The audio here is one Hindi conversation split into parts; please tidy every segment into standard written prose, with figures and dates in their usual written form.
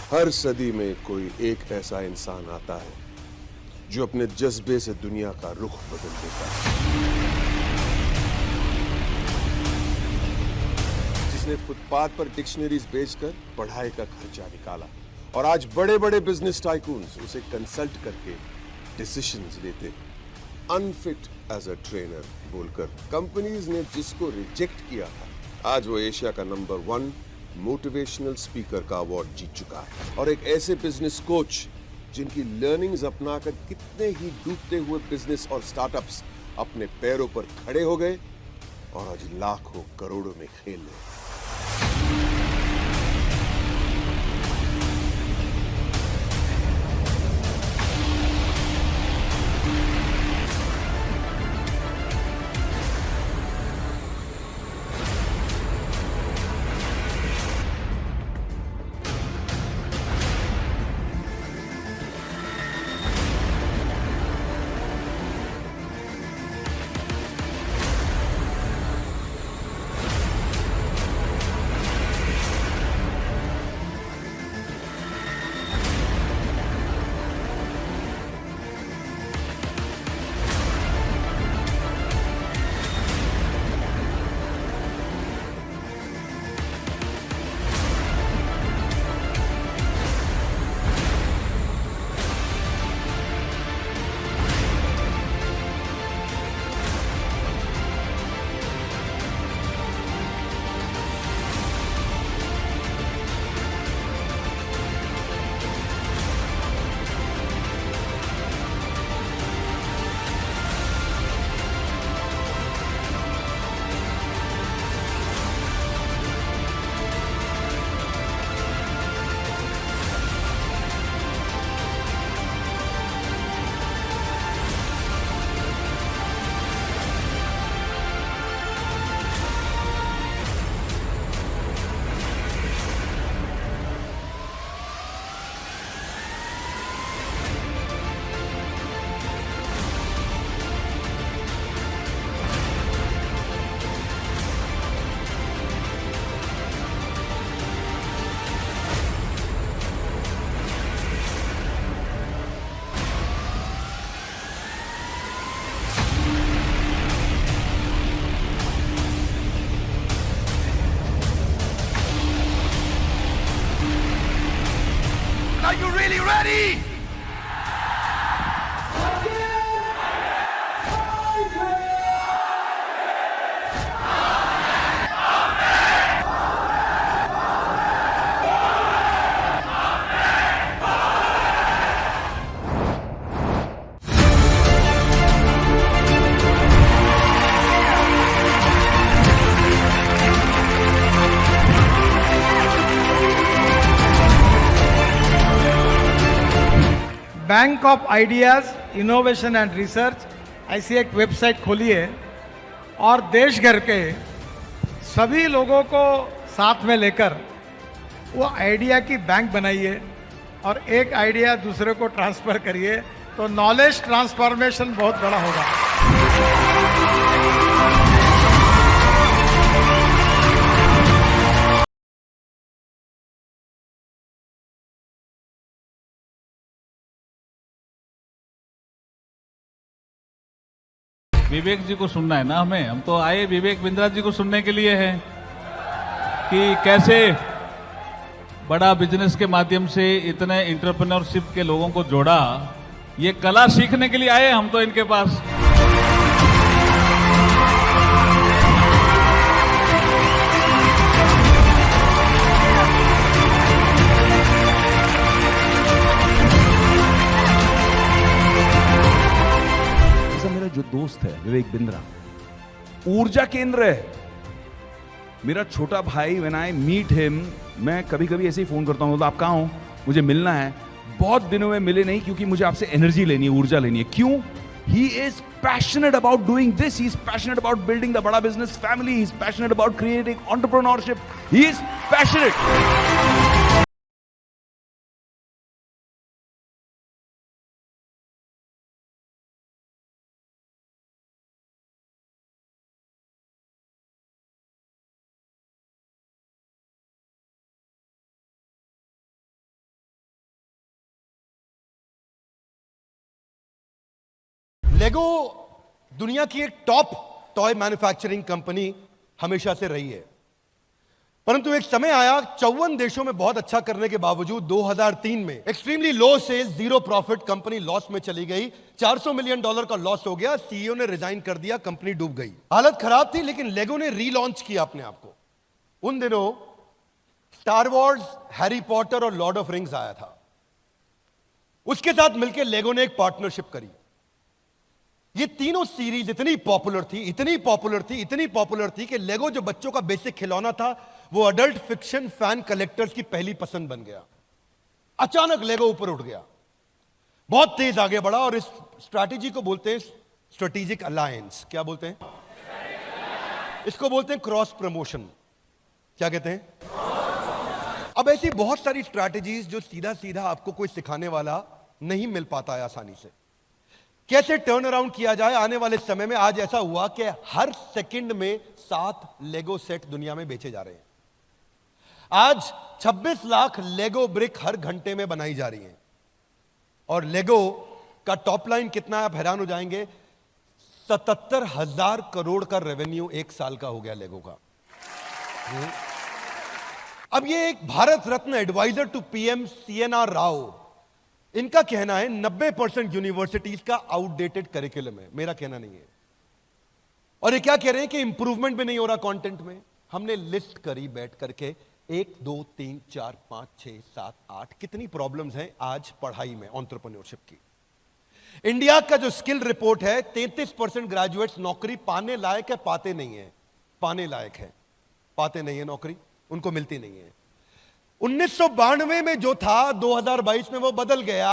हर सदी में कोई एक ऐसा इंसान आता है जो अपने जज्बे से दुनिया का रुख बदल देता है। जिसने फुटपाथ पर डिक्शनरीज बेचकर पढ़ाई का खर्चा निकाला और आज बड़े बड़े बिजनेस टाइकून्स उसे कंसल्ट करके डिसीजंस लेते हैं। अनफिट एज अ ट्रेनर बोलकर कंपनीज ने जिसको रिजेक्ट किया था, आज वो एशिया का नंबर 1 मोटिवेशनल स्पीकर का अवार्ड जीत चुका है। और एक ऐसे बिजनेस कोच जिनकी लर्निंग्स अपनाकर कितने ही डूबते हुए बिजनेस और स्टार्टअप्स अपने पैरों पर खड़े हो गए और आज लाखों करोड़ों में खेल रहे हैं। Are you really ready? Bank of ideas innovation and research ऐसी एक वेबसाइट खोली है और देश भर के सभी लोगों को साथ में लेकर वो आइडिया की बैंक बनाइए और एक आइडिया दूसरे को ट्रांसफर करिए तो नॉलेज ट्रांसफॉर्मेशन बहुत बड़ा होगा। विवेक जी को सुनना है ना हमें। हम तो आए विवेक बिंद्रा जी को सुनने के लिए हैं कि कैसे बड़ा बिजनेस के माध्यम से इतने एंटरप्रेन्योरशिप के लोगों को जोड़ा। ये कला सीखने के लिए आए हम तो इनके पास। जो दोस्त है विवेक बिंद्रा ऊर्जा केंद्र है। मेरा छोटा भाई व्हेन आई मीट हिम, मैं कभी कभी ऐसे ही फोन करता हूं, तो आप कहां हो, मुझे मिलना है। बहुत दिनों में मिले नहीं क्योंकि मुझे आपसे एनर्जी लेनी है, ऊर्जा लेनी है। क्यों? He is passionate about doing this, he is passionate about building the Bada business family, he is passionate about creating entrepreneurship, he is passionate. Lego दुनिया की एक टॉप टॉय मैन्युफैक्चरिंग कंपनी हमेशा से रही है, परंतु एक समय आया 54 देशों में बहुत अच्छा करने के बावजूद 2003 में extremely low sales, zero profit, company loss में चली गई। $400 मिलियन का लॉस हो गया, सीईओ ने रिजाइन कर दिया, कंपनी डूब गई। हालत खराब थी, लेकिन लेगो ने रीलॉन्च किया अपने आप को। उन दिनों स्टार वॉर्स, हैरी पॉटर और लॉर्ड ऑफ रिंग्स आया था। उसके साथ मिलकर लेगो ने एक पार्टनरशिप करी। ये तीनों सीरीज इतनी पॉपुलर थी कि लेगो जो बच्चों का बेसिक खिलौना था, वो अडल्ट फिक्शन फैन कलेक्टर्स की पहली पसंद बन गया। अचानक लेगो ऊपर उठ गया, बहुत तेज आगे बढ़ा, और इस स्ट्रैटेजी को बोलते हैं स्ट्रेटेजिक अलायंस। क्या बोलते हैं इसको? बोलते हैं क्रॉस प्रमोशन। क्या कहते हैं? अब ऐसी बहुत सारी स्ट्रैटेजीज जो सीधा सीधा आपको कोई सिखाने वाला नहीं मिल पाता है आसानी से, कैसे टर्न अराउंड किया जाए आने वाले समय में। आज ऐसा हुआ कि हर सेकंड में 7 लेगो सेट दुनिया में बेचे जा रहे हैं। आज 26 लाख लेगो ब्रिक हर घंटे में बनाई जा रही हैं, और लेगो का टॉप लाइन कितना है आप हैरान हो जाएंगे। 77,000 करोड़ का रेवेन्यू एक साल का हो गया लेगो का। अब ये एक Bharat Ratna advisor to PM CNR Rao, इनका कहना है 90% यूनिवर्सिटीज का आउटडेटेड करिकुलम है। मेरा कहना नहीं है। और ये क्या कह रहे हैं कि इंप्रूवमेंट भी नहीं हो रहा कंटेंट में। हमने लिस्ट करी बैठ करके 1 2 3 4 5 6 7 8 कितनी प्रॉब्लम्स हैं आज पढ़ाई में, एंटरप्रेन्योरशिप की। इंडिया का जो स्किल रिपोर्ट है, 33% ग्रेजुएट्स नौकरी पाने लायक है, पाते नहीं है। पाने लायक है, पाते नहीं है, नौकरी उनको मिलती नहीं है। 1992 में जो था 2022 में वो बदल गया।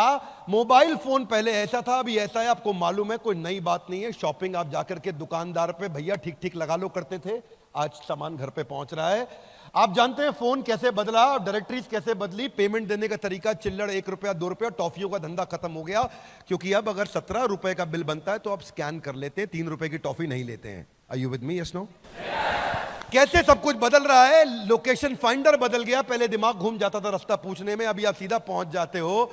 मोबाइल फोन पहले ऐसा था, अभी ऐसा है। आपको मालूम है, कोई नई बात नहीं है। शॉपिंग आप जाकर के दुकानदार पे भैया ठीक ठीक लगा लो करते थे, आज सामान घर पे पहुंच रहा है। आप जानते हैं फोन कैसे बदला, डायरेक्टरीज कैसे बदली, पेमेंट देने का तरीका चिल्लड़ 1 रुपया 2 रुपया, टॉफियों का धंधा खत्म हो गया। क्योंकि अब अगर 17 रुपए का बिल बनता है तो आप स्कैन कर लेते हैं, 3 रुपए की टॉफी नहीं लेते हैं। Are you with me? Yes no? कैसे सब कुछ बदल रहा है। लोकेशन फाइंडर बदल गया, पहले दिमाग घूम जाता था रास्ता पूछने में, अभी आप सीधा पहुंच जाते हो।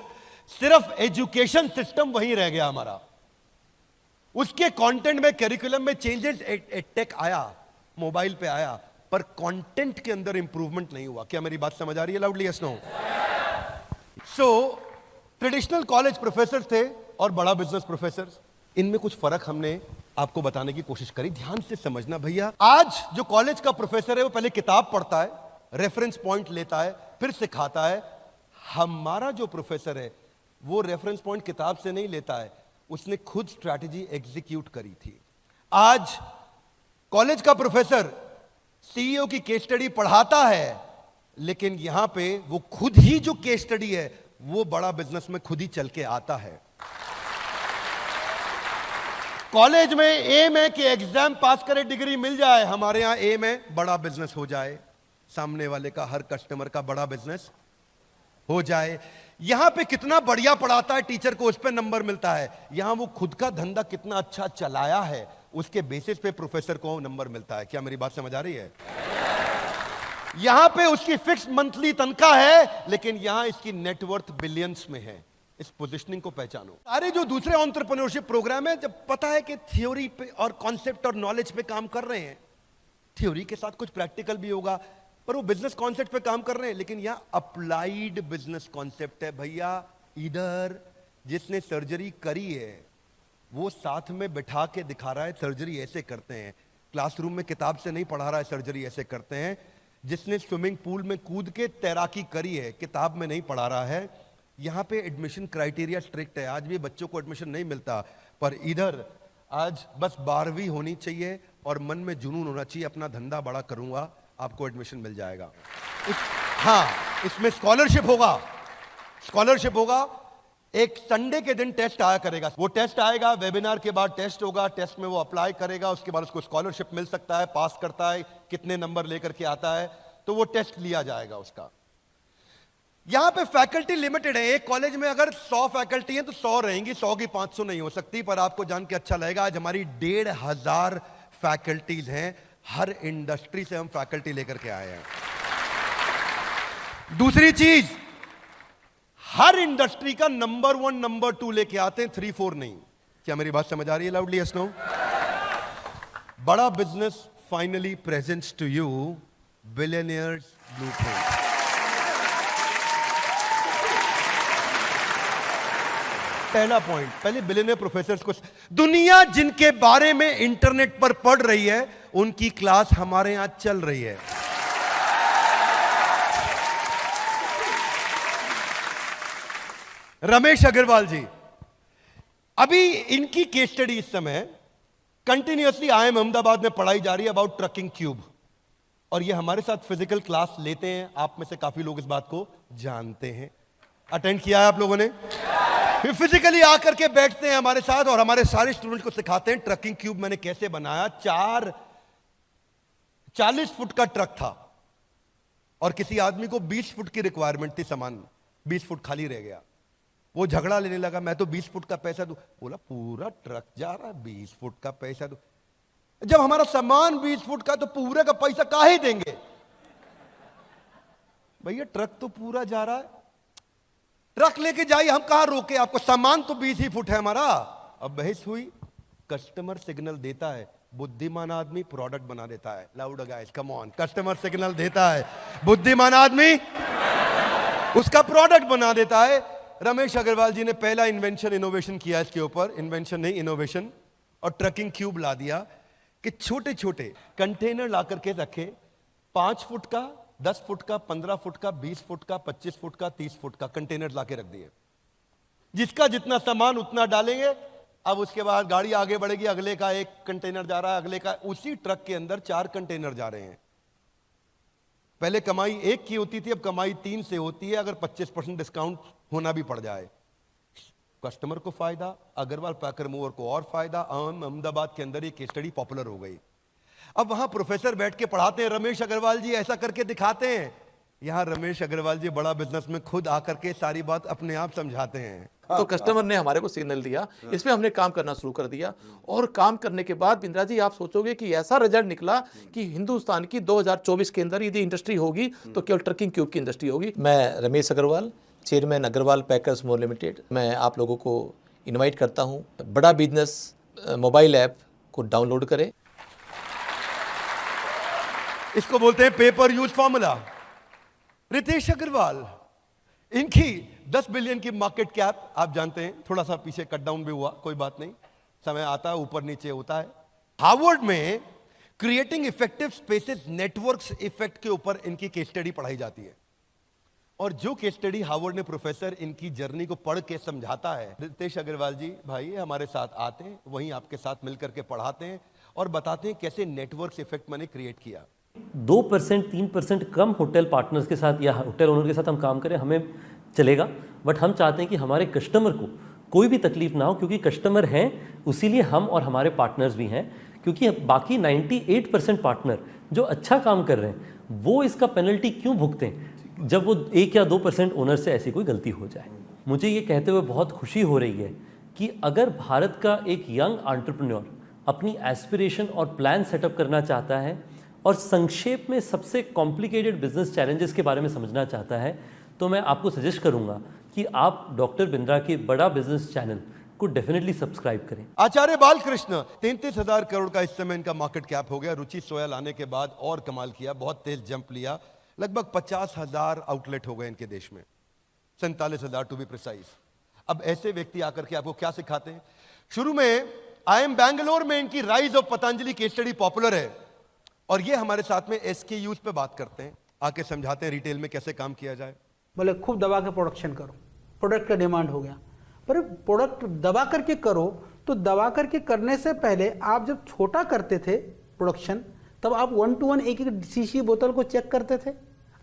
सिर्फ एजुकेशन सिस्टम वहीं रह गया हमारा। उसके कंटेंट में, करिकुलम में चेंजेस, टेक आया, मोबाइल पे आया, पर कंटेंट के अंदर इंप्रूवमेंट नहीं हुआ। क्या मेरी बात समझ आ रही है? Loudly yes no? So traditional college professor थे और बड़ा बिजनेस प्रोफेसर, इनमें कुछ फर्क हमने आपको बताने की कोशिश करी। ध्यान से समझना भैया। आज जो कॉलेज का प्रोफेसर है वो पहले किताब पढ़ता है, रेफरेंस पॉइंट लेता है, फिर सिखाता है। हमारा जो प्रोफेसर है वो रेफरेंस पॉइंट किताब से नहीं लेता है, उसने खुद स्ट्रैटेजी एग्जीक्यूट करी थी। आज कॉलेज का प्रोफेसर सीईओ की केस स्टडी पढ़ाता है, लेकिन यहां पे वो खुद ही जो केस स्टडी है वो बड़ा बिजनेस में खुद ही चल के आता है। कॉलेज में एम है कि एग्जाम पास करे, डिग्री मिल जाए। हमारे यहां एम है बड़ा बिजनेस हो जाए, सामने वाले का, हर कस्टमर का बड़ा बिजनेस हो जाए। यहां पे कितना बढ़िया पढ़ाता है टीचर को, उस पे नंबर मिलता है। यहां वो खुद का धंधा कितना अच्छा चलाया है, उसके बेसिस पे प्रोफेसर को नंबर मिलता है। क्या मेरी बात समझ आ रही है? यहां पे उसकी फिक्स मंथली तनख्वाह है, लेकिन यहां इसकी नेटवर्थ बिलियंस में है। इस पोजीशनिंग को पहचानो। सारे जो दूसरे एंटरप्रेन्योरशिप प्रोग्राम है, जब पता है कि थ्योरी पे और कॉन्सेप्ट और नॉलेज पे काम कर रहे हैं, थ्योरी के साथ कुछ प्रैक्टिकल भी होगा, पर वो बिजनेस कॉन्सेप्ट पे काम कर रहे हैं। लेकिन यहां अप्लाइड बिजनेस कॉन्सेप्ट है भैया। इधर जिसने सर्जरी करी है वो साथ में बिठा के दिखा रहा है सर्जरी ऐसे करते हैं। क्लासरूम में किताब से नहीं पढ़ा रहा है सर्जरी ऐसे करते हैं। जिसने स्विमिंग पूल में कूद के तैराकी करी है, किताब में नहीं पढ़ा रहा है। यहां पे एडमिशन क्राइटेरिया स्ट्रिक्ट है, आज भी बच्चों को एडमिशन नहीं मिलता। पर इधर आज बस 12वीं होनी चाहिए और मन में जुनून होना चाहिए, अपना धंधा बड़ा करूंगा, आपको एडमिशन मिल जाएगा। हाँ, इसमें स्कॉलरशिप होगा। स्कॉलरशिप होगा। एक संडे के दिन टेस्ट आया करेगा, वो टेस्ट आएगा, वेबिनार के बाद टेस्ट होगा, टेस्ट में वो अप्लाई करेगा, उसके बाद उसको स्कॉलरशिप मिल सकता है। पास करता है, कितने नंबर लेकर के आता है, तो वो टेस्ट लिया जाएगा उसका। यहां पे फैकल्टी लिमिटेड है। एक कॉलेज में अगर 100 फैकल्टी हैं तो 100 रहेंगी, 100 की 500 नहीं हो सकती। पर आपको जान के अच्छा लगेगा, आज हमारी 1500 फैकल्टीज हैं। हर इंडस्ट्री से हम फैकल्टी लेकर के आए हैं। दूसरी चीज, हर इंडस्ट्री का नंबर 1 नंबर 2 लेके आते हैं, 3 4 नहीं। क्या मेरी बात समझ आ रही है? Loudly yes no? Bada business finally presents to you billionaires blueprint. पहला पॉइंट, पहले बिलियनियर प्रोफेसर्स को, दुनिया जिनके बारे में इंटरनेट पर पढ़ रही है उनकी क्लास हमारे यहां चल रही है। रमेश अग्रवाल जी, अभी इनकी केस स्टडी इस समय कंटिन्यूअसली IIM अहमदाबाद में पढ़ाई जा रही है अबाउट ट्रकिंग क्यूब, और ये हमारे साथ फिजिकल क्लास लेते हैं। आप में से काफी लोग इस बात को जानते हैं, अटेंड किया है आप लोगों ने। फिर फिजिकली आकर के बैठते हैं हमारे साथ और हमारे सारे स्टूडेंट्स को सिखाते हैं ट्रकिंग क्यूब मैंने कैसे बनाया। 40 फुट का ट्रक था और किसी आदमी को 20 फुट की रिक्वायरमेंट थी, सामान 20 फुट खाली रह गया। वो झगड़ा लेने लगा, मैं तो 20 फुट का पैसा दूं। बोला पूरा ट्रक जा रहा है, 20 फुट का पैसा दूं। जब हमारा सामान 20 फुट का तो पूरे का पैसा काहे देंगे भैया? ट्रक तो पूरा जा रहा है, ट्रक लेके जाइए, हम कहां रोके आपको? सामान तो 20 ही फुट है हमारा। अब बहस हुई, कस्टमर सिग्नल देता है, बुद्धिमान आदमी प्रोडक्ट बना देता है। Loud guys, come on. Customer signal देता है, बुद्धिमान आदमी उसका प्रोडक्ट बना देता है। रमेश अग्रवाल जी ने पहला इनोवेशन किया इसके ऊपर, इन्वेंशन नहीं इनोवेशन, और ट्रकिंग क्यूब ला दिया कि छोटे छोटे कंटेनर ला करके रखे, 5 फुट का, 10 फुट का, 15 फुट का, 20 फुट का, 25 फुट का, 30 फुट का कंटेनर लाके रख दिए। जिसका जितना सामान उतना डालेंगे। अब उसके बाद गाड़ी आगे बढ़ेगी, अगले का एक कंटेनर जा रहा है, अगले का, उसी ट्रक के अंदर 4 कंटेनर जा रहे हैं। पहले कमाई 1 की होती थी, अब कमाई 3 से होती है, अगर 25% डिस्काउंट होना भी पड़ जाए। कस्टमर को फायदा, अग्रवाल पैकर मूवर को और फायदा। अहमदाबाद के अंदर ये केस स्टडी पॉपुलर हो गई। अब वहां प्रोफेसर बैठ के पढ़ाते हैं, रमेश अग्रवाल जी ऐसा करके दिखाते हैं। यहां रमेश अग्रवाल जी बड़ा बिजनेस में खुद आकर के सारी बात अपने आप समझाते हैं। तो कस्टमर ने हमारे को सिग्नल दिया, इसमें हमने काम करना शुरू कर दिया, और काम करने के बाद बिंद्रा जी आप सोचोगे कि ऐसा रिजल्ट निकला कि हिंदुस्तान की 2024 के अंदर यदि इंडस्ट्री होगी तो केवल ट्रकिंग क्यूब की इंडस्ट्री होगी। मैं रमेश अग्रवाल, चेयरमैन अग्रवाल पैकर्स मोर लिमिटेड। मैं आप लोगों को इनवाइट करता हूं, बड़ा बिजनेस मोबाइल ऐप को डाउनलोड करें। इसको बोलते हैं paper use formula. Ritesh Agarwal, इनकी 10 बिलियन की मार्केट कैप आप जानते हैं, थोड़ा सा पीछे कट डाउन भी हुआ, कोई बात नहीं, समय आता है ऊपर नीचे होता है। हार्वर्ड में creating effective spaces networks effect के ऊपर इनकी केस स्टडी पढ़ाई जाती है, और जो केस स्टडी हार्वर्ड ने प्रोफेसर इनकी जर्नी को पढ़ के समझाता है, रितेश अग्रवाल जी भाई हमारे साथ आते हैं, वहीं आपके साथ मिलकर के पढ़ाते हैं और बताते हैं कैसे नेटवर्क इफेक्ट मैंने क्रिएट किया। 2% 3% कम होटल पार्टनर्स के साथ या होटल ओनर के साथ हम काम करें, हमें चलेगा, बट हम चाहते हैं कि हमारे कस्टमर को कोई भी तकलीफ ना हो, क्योंकि कस्टमर हैं उसीलिए हम और हमारे पार्टनर्स भी हैं। क्योंकि बाकी 98% पार्टनर जो अच्छा काम कर रहे हैं वो इसका पेनल्टी क्यों भुगतें जब वो 1 या 2% ओनर से ऐसी कोई गलती हो जाए। मुझे ये कहते हुए बहुत खुशी हो रही है कि अगर भारत का एक यंग एंटरप्रेन्योर अपनी एस्पिरेशन और प्लान सेटअप करना चाहता है और संक्षेप में सबसे कॉम्प्लिकेटेड बिजनेस चैलेंजेस के बारे में समझना चाहता है, तो मैं आपको सजेस्ट करूंगा कि आप डॉक्टर बिंद्रा के बड़ा बिजनेस चैनल को डेफिनेटली सब्सक्राइब करें। आचार्य बालकृष्ण, 33,000 करोड़ का इस समय इनका मार्केट कैप हो गया। रुचि सोया लाने के बाद और कमाल किया, बहुत तेज जंप लिया, लगभग 50,000 आउटलेट हो गए इनके देश में, 47,000 टू बी प्रिसाइज। अब ऐसे व्यक्ति आकर के आपको क्या सिखाते हैं? शुरू में IIM बैंगलोर में इनकी rise of Patanjali case study popular है, और ये हमारे साथ में SKUs पे बात करते हैं, आके समझाते हैं रिटेल में कैसे काम किया जाए। बोले खूब दबा के प्रोडक्शन करो, प्रोडक्ट का डिमांड हो गया, पर प्रोडक्ट दबा करके करो, तो दबा करके करने से पहले आप जब छोटा करते थे प्रोडक्शन, तब आप 1 to 1 एक एक शीशी बोतल को चेक करते थे,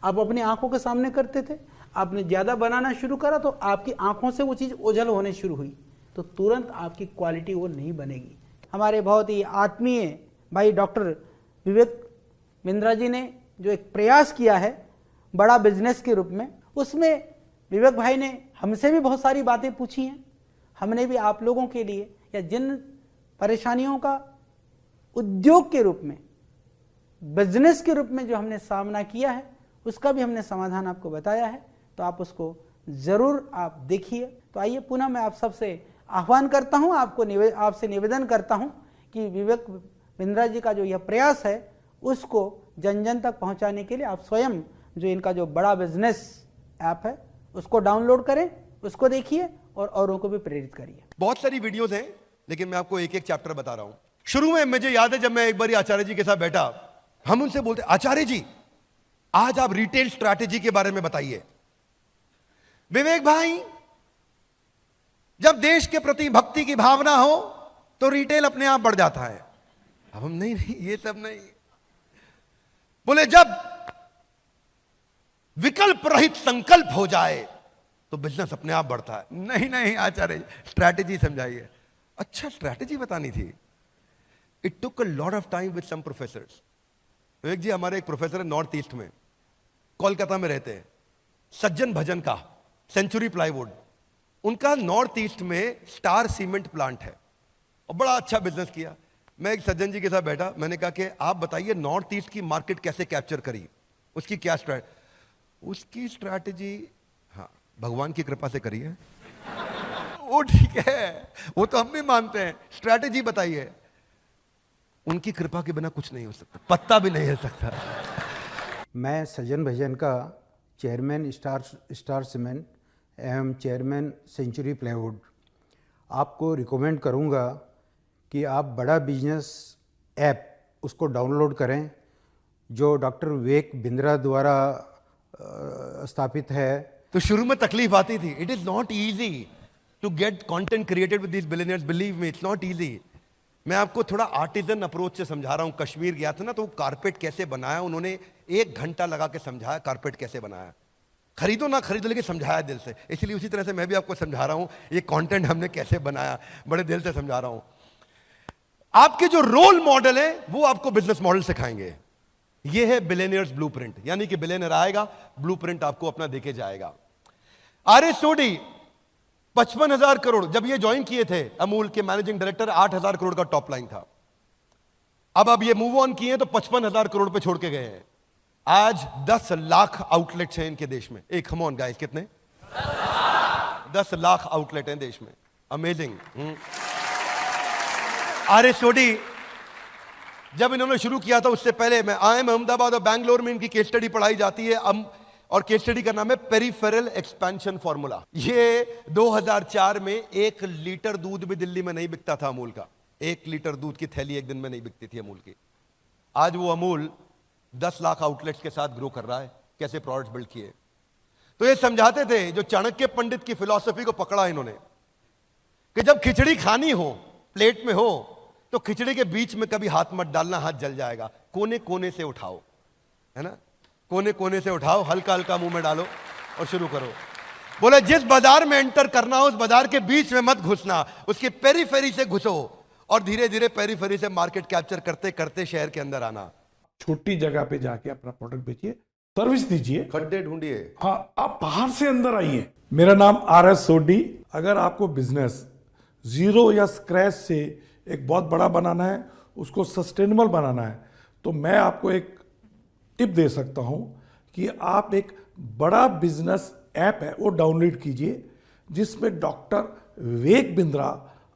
आप अपनी आंखों के सामने करते थे। आपने ज़्यादा बनाना शुरू करा तो आपकी आंखों से वो चीज़ ओझल होने शुरू हुई, तो तुरंत आपकी क्वालिटी वो नहीं बनेगी। हमारे बहुत ही आत्मीय भाई डॉक्टर विवेक बिंद्रा जी ने जो एक प्रयास किया है बड़ा बिजनेस के रूप में, उसमें विवेक भाई ने हमसे भी बहुत सारी बातें पूछी हैं। हमने भी आप लोगों के लिए या जिन परेशानियों का उद्योग के रूप में, बिजनेस के रूप में जो हमने सामना किया है, उसका भी हमने समाधान आपको बताया है, तो आप उसको ज़रूर आप देखिए। तो आइए पुनः मैं आप सबसे आह्वान करता हूं, आपसे निवेदन करता हूं कि विवेक बिंद्रा जी का जो यह प्रयास है उसको जन जन तक पहुंचाने के लिए आप स्वयं जो इनका जो बड़ा बिजनेस ऐप है उसको डाउनलोड करें, उसको देखिए और औरों को भी प्रेरित करिए। बहुत सारी वीडियोस हैं, लेकिन मैं आपको एक एक चैप्टर बता रहा हूं। शुरू में मुझे याद है जब मैं एक बार आचार्य जी के साथ बैठा, हम उनसे बोलते, आचार्य जी आज आप रिटेल स्ट्रैटेजी के बारे में बताइए। विवेक भाई, जब देश के प्रति भक्ति की भावना हो तो रिटेल अपने आप बढ़ जाता है। अब हम नहीं, ये सब नहीं। बोले जब विकल्प रहित संकल्प हो जाए तो बिजनेस अपने आप बढ़ता है। नहीं आचार्य, स्ट्रैटेजी समझाइए। अच्छा, स्ट्रैटेजी बतानी थी। It took a lot of time with some professors. Vivek ji, हमारे एक प्रोफेसर है नॉर्थ ईस्ट में, कोलकाता में रहते हैं, सज्जन भजन का, सेंचुरी प्लाईवुड। उनका नॉर्थ ईस्ट में स्टार सीमेंट प्लांट है और बड़ा अच्छा बिजनेस किया। मैं एक सज्जन जी के साथ बैठा, मैंने कहा कि आप बताइए नॉर्थ ईस्ट की मार्केट कैसे कैप्चर करी, उसकी क्या उसकी स्ट्रैटेजी, हाँ, भगवान की कृपा से करी है। वो ठीक है, वो तो हम भी मानते हैं, स्ट्रैटेजी बताइए। उनकी कृपा के बिना कुछ नहीं हो सकता, पत्ता भी नहीं हिल सकता। मैं सज्जन भजन का चेयरमैन स्टार सीमेंट एवं चेयरमैन सेंचुरी प्लाईवुड आपको रिकमेंड करूंगा कि आप बड़ा बिजनेस ऐप उसको डाउनलोड करें, जो डॉक्टर विवेक बिंद्रा द्वारा स्थापित है। तो शुरू में तकलीफ आती थी। It is not easy to get content created with these billionaires, believe me, it's not easy. मैं आपको थोड़ा आर्टिजन अप्रोच से समझा रहा हूं। कश्मीर गया था ना, तो कारपेट कैसे बनाया, उन्होंने 1 घंटा लगा के समझाया कारपेट कैसे बनाया। खरीदो ना खरीदो, लेकिन समझाया दिल से। इसलिए उसी तरह से मैं भी आपको समझा रहा हूं, ये कंटेंट हमने कैसे बनाया, बड़े दिल से समझा रहा हूं। आपके जो रोल मॉडल है वो आपको बिजनेस मॉडल सिखाएंगे। ये है बिलियनियर्स ब्लूप्रिंट, यानी कि बिलियनियर आएगा, ब्लूप्रिंट आपको अपना देके जाएगा। आर.एस. सोडी 55,000 करोड़, जब ये ज्वाइन किए थे अमूल के मैनेजिंग डायरेक्टर, 8,000 करोड़ का टॉप लाइन था। अब ये मूव ऑन किए तो 55,000 करोड़ पे छोड़ के गए हैं। आज 10 लाख आउटलेट्स हैं इनके देश में। एक कम ऑन गाइस, कितने? 10 लाख आउटलेट हैं देश में। अमेजिंग। आर.एस. सोडी जब इन्होंने शुरू किया था, उससे पहले मैं IIM अहमदाबाद और बैंगलोर में इनकी केस स्टडी पढ़ाई जाती है, और केस स्टडी का नाम है पेरिफेरल एक्सपेंशन फॉर्मूला। ये 2004 में 1 लीटर दूध भी दिल्ली में नहीं बिकता था अमूल का। 1 लीटर दूध की थैली एक दिन में नहीं बिकती थी अमूल की। आज वो अमूल 10 लाख आउटलेट्स के साथ ग्रो कर रहा है। कैसे प्रोडक्ट्स बिल्ड किए। तो ये समझाते थे, जो चाणक्य पंडित की फिलॉसफी को पकड़ा इन्होंने, कि जब खिचड़ी खानी हो, प्लेट में हो, तो खिचड़ी के बीच में कभी हाथ मत डालना, हाथ जल जाएगा। कोने कोने से उठाओ, है ना, कोने कोने से उठाओ, हल्का हल्का मुंह में डालो और शुरू करो। बोले जिस बाजार में एंटर करना हो, उस बाजार के बीच में मत घुसना, उसके पेरीफेरी से घुसो और धीरे धीरे पेरीफेरी से मार्केट कैप्चर करते करते शहर के अंदर आना। छोटी जगह पे जाके अपना प्रोडक्ट बेचिए, सर्विस दीजिए, खड्डे ढूंढिए। हाँ, आप बाहर से अंदर आइए। मेरा नाम आर.एस. सोडी। अगर आपको बिजनेस जीरो या स्क्रैच से एक बहुत बड़ा बनाना है, उसको सस्टेनेबल बनाना है, तो मैं आपको एक टिप दे सकता हूं कि आप एक बड़ा बिजनेस ऐप है वो डाउनलोड कीजिए, जिसमें डॉक्टर विवेक बिंद्रा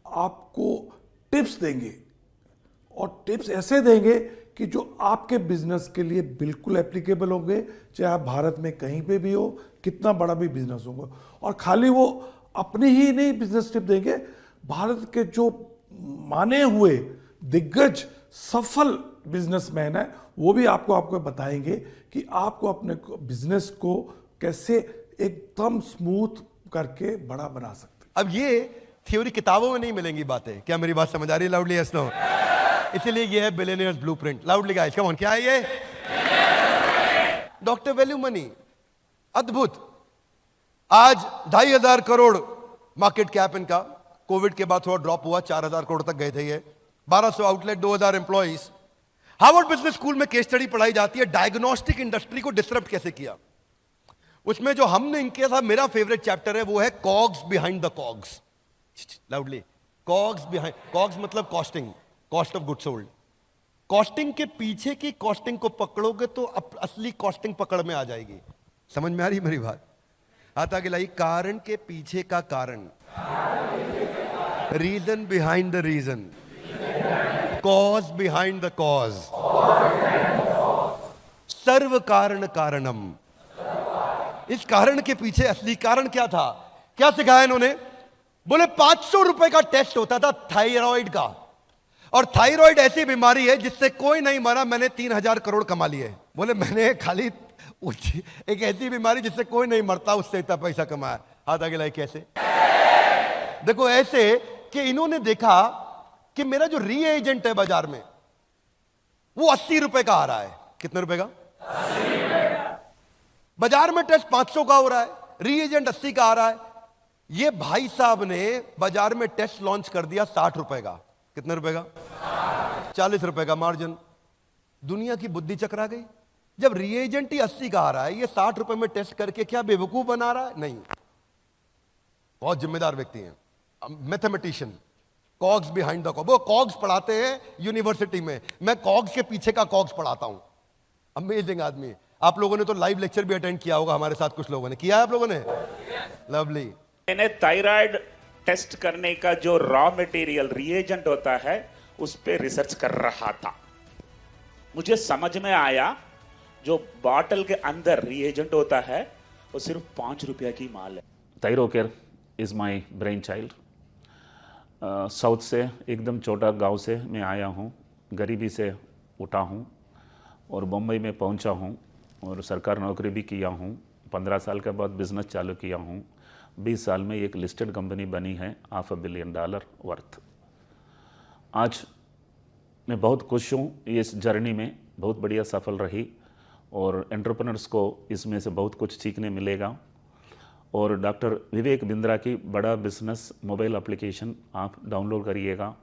आपको टिप्स देंगे, और टिप्स ऐसे देंगे कि जो आपके बिजनेस के लिए बिल्कुल एप्लीकेबल होंगे, चाहे आप भारत में कहीं पे भी हो, कितना बड़ा भी बिजनेस होगा। और खाली वो अपनी ही नहीं बिजनेस टिप देंगे, भारत के जो माने हुए दिग्गज सफल बिजनेसमैन है वो भी आपको बताएंगे कि आपको अपने बिजनेस को कैसे एकदम स्मूथ करके बड़ा बना सकते। अब ये थ्योरी किताबों में नहीं मिलेंगी बातें। क्या मेरी बात समझ आ रही है? Loudly yes no? इसीलिए ये है billionaires blueprint. Loudly guys, come on, क्या है ये? डॉक्टर वैल्यू मनी, अद्भुत। आज 2,500 करोड़ मार्केट कैप इनका। कोविड के बाद थोड़ा ड्रॉप हुआ, 4,000 करोड़ तक गए थे ये। 1200 outlet, 2,000 employees. Harvard business school में केस स्टडी पढ़ाई जाती है, डायग्नोस्टिक इंडस्ट्री को डिसरप्ट कैसे किया। उसमें जो हमने इनके साथ, मेरा फेवरेट चैप्टर है, वो है cogs behind the cogs. Loudly, cogs behind, cogs मतलब costing, cost of goods sold. Costing के पीछे की कॉस्टिंग को पकड़ोगे तो असली कॉस्टिंग पकड़ में आ जाएगी। समझ में आ रही मेरी बात? हाथ आगे लाइए। कारण के पीछे का कारण, reason behind the reason, cause behind the cause, सर्व कारण कारणम। इस कारण के पीछे असली कारण क्या था? क्या सिखाया इन्होंने? बोले 500 रुपए का टेस्ट होता था थायराइड का, और थायराइड ऐसी बीमारी है जिससे कोई नहीं मरा, मैंने 3000 करोड़ कमा लिए। बोले मैंने खाली एक ऐसी बीमारी जिससे कोई नहीं मरता, उससे इतना पैसा कमाया। हाथ आगे लाइक कैसे? देखो ऐसे कि इन्होंने देखा कि मेरा जो रीएजेंट है बाजार में वो 80 रुपए का आ रहा है। कितने रुपए का? बाजार में टेस्ट 500 का हो रहा है, रीएजेंट 80 का आ रहा है। ये भाई साहब ने बाजार में टेस्ट लॉन्च कर दिया 60 रुपए का। कितने रुपए का? 40 रुपए का मार्जिन। दुनिया की बुद्धि चकरा गई। जब रीएजेंट ही 80 का आ रहा है, ये 60 रुपए में टेस्ट करके क्या बेवकूफ बना रहा है? नहीं, बहुत जिम्मेदार व्यक्ति हैं, mathematician, COGS behind the COGS. वो कॉग्स पढ़ाते हैं यूनिवर्सिटी में, मैं कॉग्स के पीछे का कॉग्स पढ़ाता हूं। अमेजिंग आदमी। आप लोगों ने तो लाइव लेक्चर भी अटेंड किया होगा हमारे साथ, कुछ लोगों ने किया है। आप लोगों ने? लवली। मैंने थायराइड टेस्ट करने का जो रॉ मटेरियल रिएजेंट होता है उस पे रिसर्च कर रहा था। मुझे समझ में आया जो बॉटल के अंदर रिएजेंट होता है वो सिर्फ 5 रुपया की माल है। Thyrocare is my brain child. South से एकदम छोटा गांव से मैं आया हूँ, गरीबी से उठा हूँ और मुंबई में पहुँचा हूँ और सरकारी नौकरी भी किया हूँ। 15 साल के बाद बिजनेस चालू किया हूँ। 20 साल में एक लिस्टेड कंपनी बनी है $500 बिलियन वर्थ। आज मैं बहुत खुश हूँ, इस जर्नी में बहुत बढ़िया सफल रही और एंटरप्रेन्योर्स को इसमें से बहुत कुछ सीखने मिलेगा। और डॉक्टर विवेक बिंद्रा की बड़ा बिजनेस मोबाइल एप्लीकेशन आप डाउनलोड करिएगा।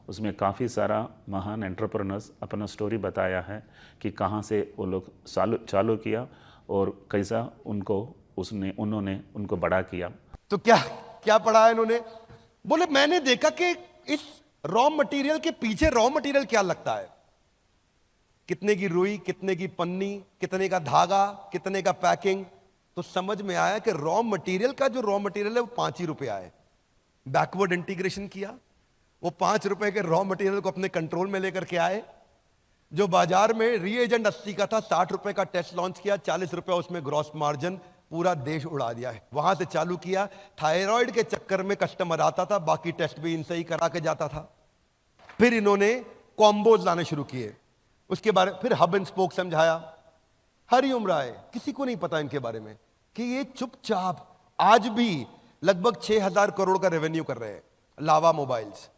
उसमें काफ़ी सारा महान एंटरप्रेन्योर्स अपना स्टोरी बताया है कि कहाँ से वो लोग चालू किया और कैसा उन्होंने उनको बड़ा किया। तो क्या पढ़ा है इन्होंने? बोले मैंने देखा कि इस रॉ मटेरियल के पीछे रॉ मटेरियल क्या लगता है, कितने की रुई, कितने की पन्नी, कितने का धागा, कितने का पैकिंग। तो समझ में आया कि रॉ मटेरियल का जो रॉ मटेरियल है वो 5 ही रुपया है। बैकवर्ड इंटीग्रेशन किया, वो 5 रुपए के रॉ मटेरियल को अपने कंट्रोल में लेकर के आए। जो बाजार में रीएजेंट 80 का था, 60 रुपए का टेस्ट लॉन्च किया, 40 रुपए उसमें ग्रॉस मार्जिन, पूरा देश उड़ा दिया है। वहां से चालू किया। थायराइड के चक्कर में कस्टमर आता था, बाकी टेस्ट भी इनसे ही करा के जाता था। फिर इन्होंने कॉम्बोज लाने शुरू किए, उसके बारे फिर हब एंड स्पोक समझाया। हरिओम राय, किसी को नहीं पता इनके बारे में कि ये चुपचाप आज भी लगभग 6000 करोड़ का रेवेन्यू कर रहे हैं। लावा मोबाइल्स,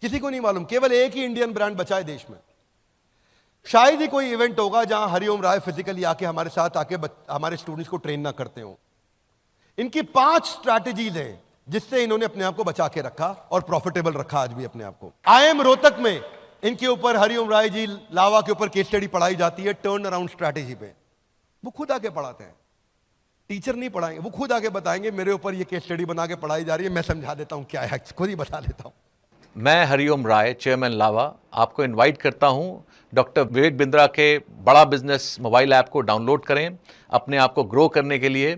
किसी को नहीं मालूम, केवल एक ही इंडियन ब्रांड बचा है देश में। शायद ही कोई इवेंट होगा जहां हरिओम राय फिजिकली आके हमारे साथ आके हमारे स्टूडेंट्स को ट्रेन ना करते हो। इनकी 5 स्ट्रैटेजीज हैं जिससे इन्होंने अपने आप को बचा के रखा और प्रॉफिटेबल रखा आज भी अपने आप को। IIM रोहतक में इनके ऊपर हरिओम राय जी लावा के ऊपर केस स्टडी पढ़ाई जाती है, टर्न अराउंड स्ट्रैटेजी पे। वो खुद आके पढ़ाते हैं, टीचर नहीं पढ़ाएंगे, वो खुद आके बताएंगे मेरे ऊपर ये केस स्टडी बना के पढ़ाई जा रही है, मैं समझा देता हूं क्या है, खुद ही बता देता हूं। मैं हरिओम राय, चेयरमैन लावा, आपको इनवाइट करता हूं डॉक्टर विवेक बिंद्रा के बड़ा बिजनेस मोबाइल ऐप को डाउनलोड करें, अपने आप को ग्रो करने के लिए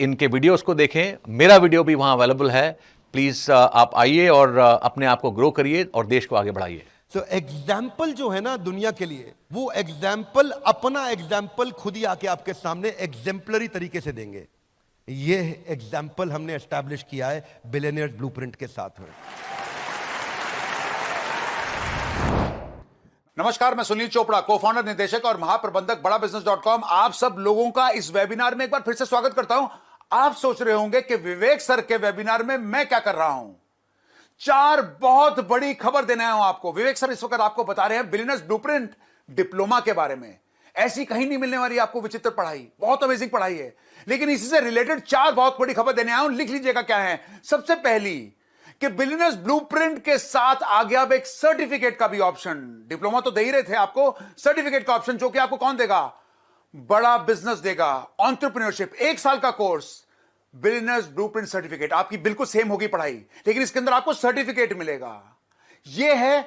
इनके वीडियोस को देखें। मेरा वीडियो भी वहां अवेलेबल है। प्लीज़ आप आइए और अपने आप को ग्रो करिए और देश को आगे बढ़ाइए। तो एग्जाम्पल जो है ना दुनिया के लिए, वो एग्जाम्पल अपना एग्जाम्पल खुद ही आके आपके सामने एग्जेम्पलरी तरीके से देंगे। ये एग्जाम्पल हमने एस्टैब्लिश किया है बिलियनियर्स ब्लूप्रिंट के साथ में। नमस्कार, मैं सुनील चोपड़ा, को-फाउंडर, निदेशक और महाप्रबंधक बड़ा बिजनेस.com। आप सब लोगों का इस वेबिनार में एक बार फिर से स्वागत करता हूं। आप सोच रहे होंगे कि विवेक सर के वेबिनार में मैं क्या कर रहा हूं। 4 बहुत बड़ी खबर देने आया हूं आपको। विवेक सर इस वक्त आपको बता रहे हैं बिलियनियर्स ब्लूप्रिंट डिप्लोमा के बारे में। ऐसी कहीं नहीं मिलने वाली आपको विचित्र पढ़ाई, बहुत अमेजिंग पढ़ाई है। लेकिन इसी से रिलेटेड 4 बहुत बड़ी खबर देने आया हूं, लिख लीजिएगा क्या है। सबसे पहली कि बिलियनियर्स ब्लूप्रिंट के साथ आ गया अब एक सर्टिफिकेट का भी ऑप्शन। डिप्लोमा तो दे ही रहे थे आपको, सर्टिफिकेट का ऑप्शन, जो कि आपको कौन देगा? बड़ा बिजनेस देगा। एंटरप्रेन्योरशिप 1 साल का कोर्स, बिलियनियर्स ब्लूप्रिंट सर्टिफिकेट। आपकी बिल्कुल सेम होगी पढ़ाई, लेकिन इसके अंदर आपको सर्टिफिकेट मिलेगा। यह है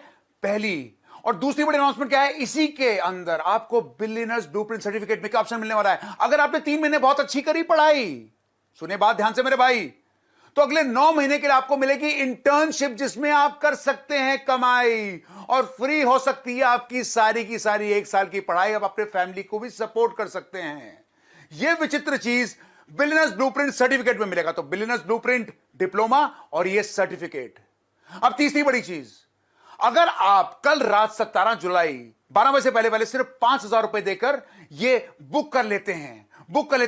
पहली। और दूसरी बड़ी अनाउंसमेंट क्या है? इसी के अंदर आपको बिलियनियर्स ब्लूप्रिंट सर्टिफिकेट में क्या ऑप्शन मिलने वाला है? अगर आपने 3 महीने बहुत अच्छी करी पढ़ाई, सुने बात ध्यान से मेरे भाई, तो अगले 9 महीने के लिए आपको मिलेगी इंटर्नशिप, जिसमें आप कर सकते हैं कमाई और फ्री हो सकती है आपकी सारी की सारी 1 साल की पढ़ाई। आप अपने फैमिली को भी सपोर्ट कर सकते हैं। यह विचित्र चीज बिलियनर्स ब्लूप्रिंट सर्टिफिकेट में मिलेगा। तो बिलियनर्स ब्लूप्रिंट डिप्लोमा और यह सर्टिफिकेट। अब तीसरी बड़ी चीज, अगर आप कल रात 17 जुलाई 12 बजे से पहले सिर्फ 5,000 रुपए देकर यह बुक कर लेते हैं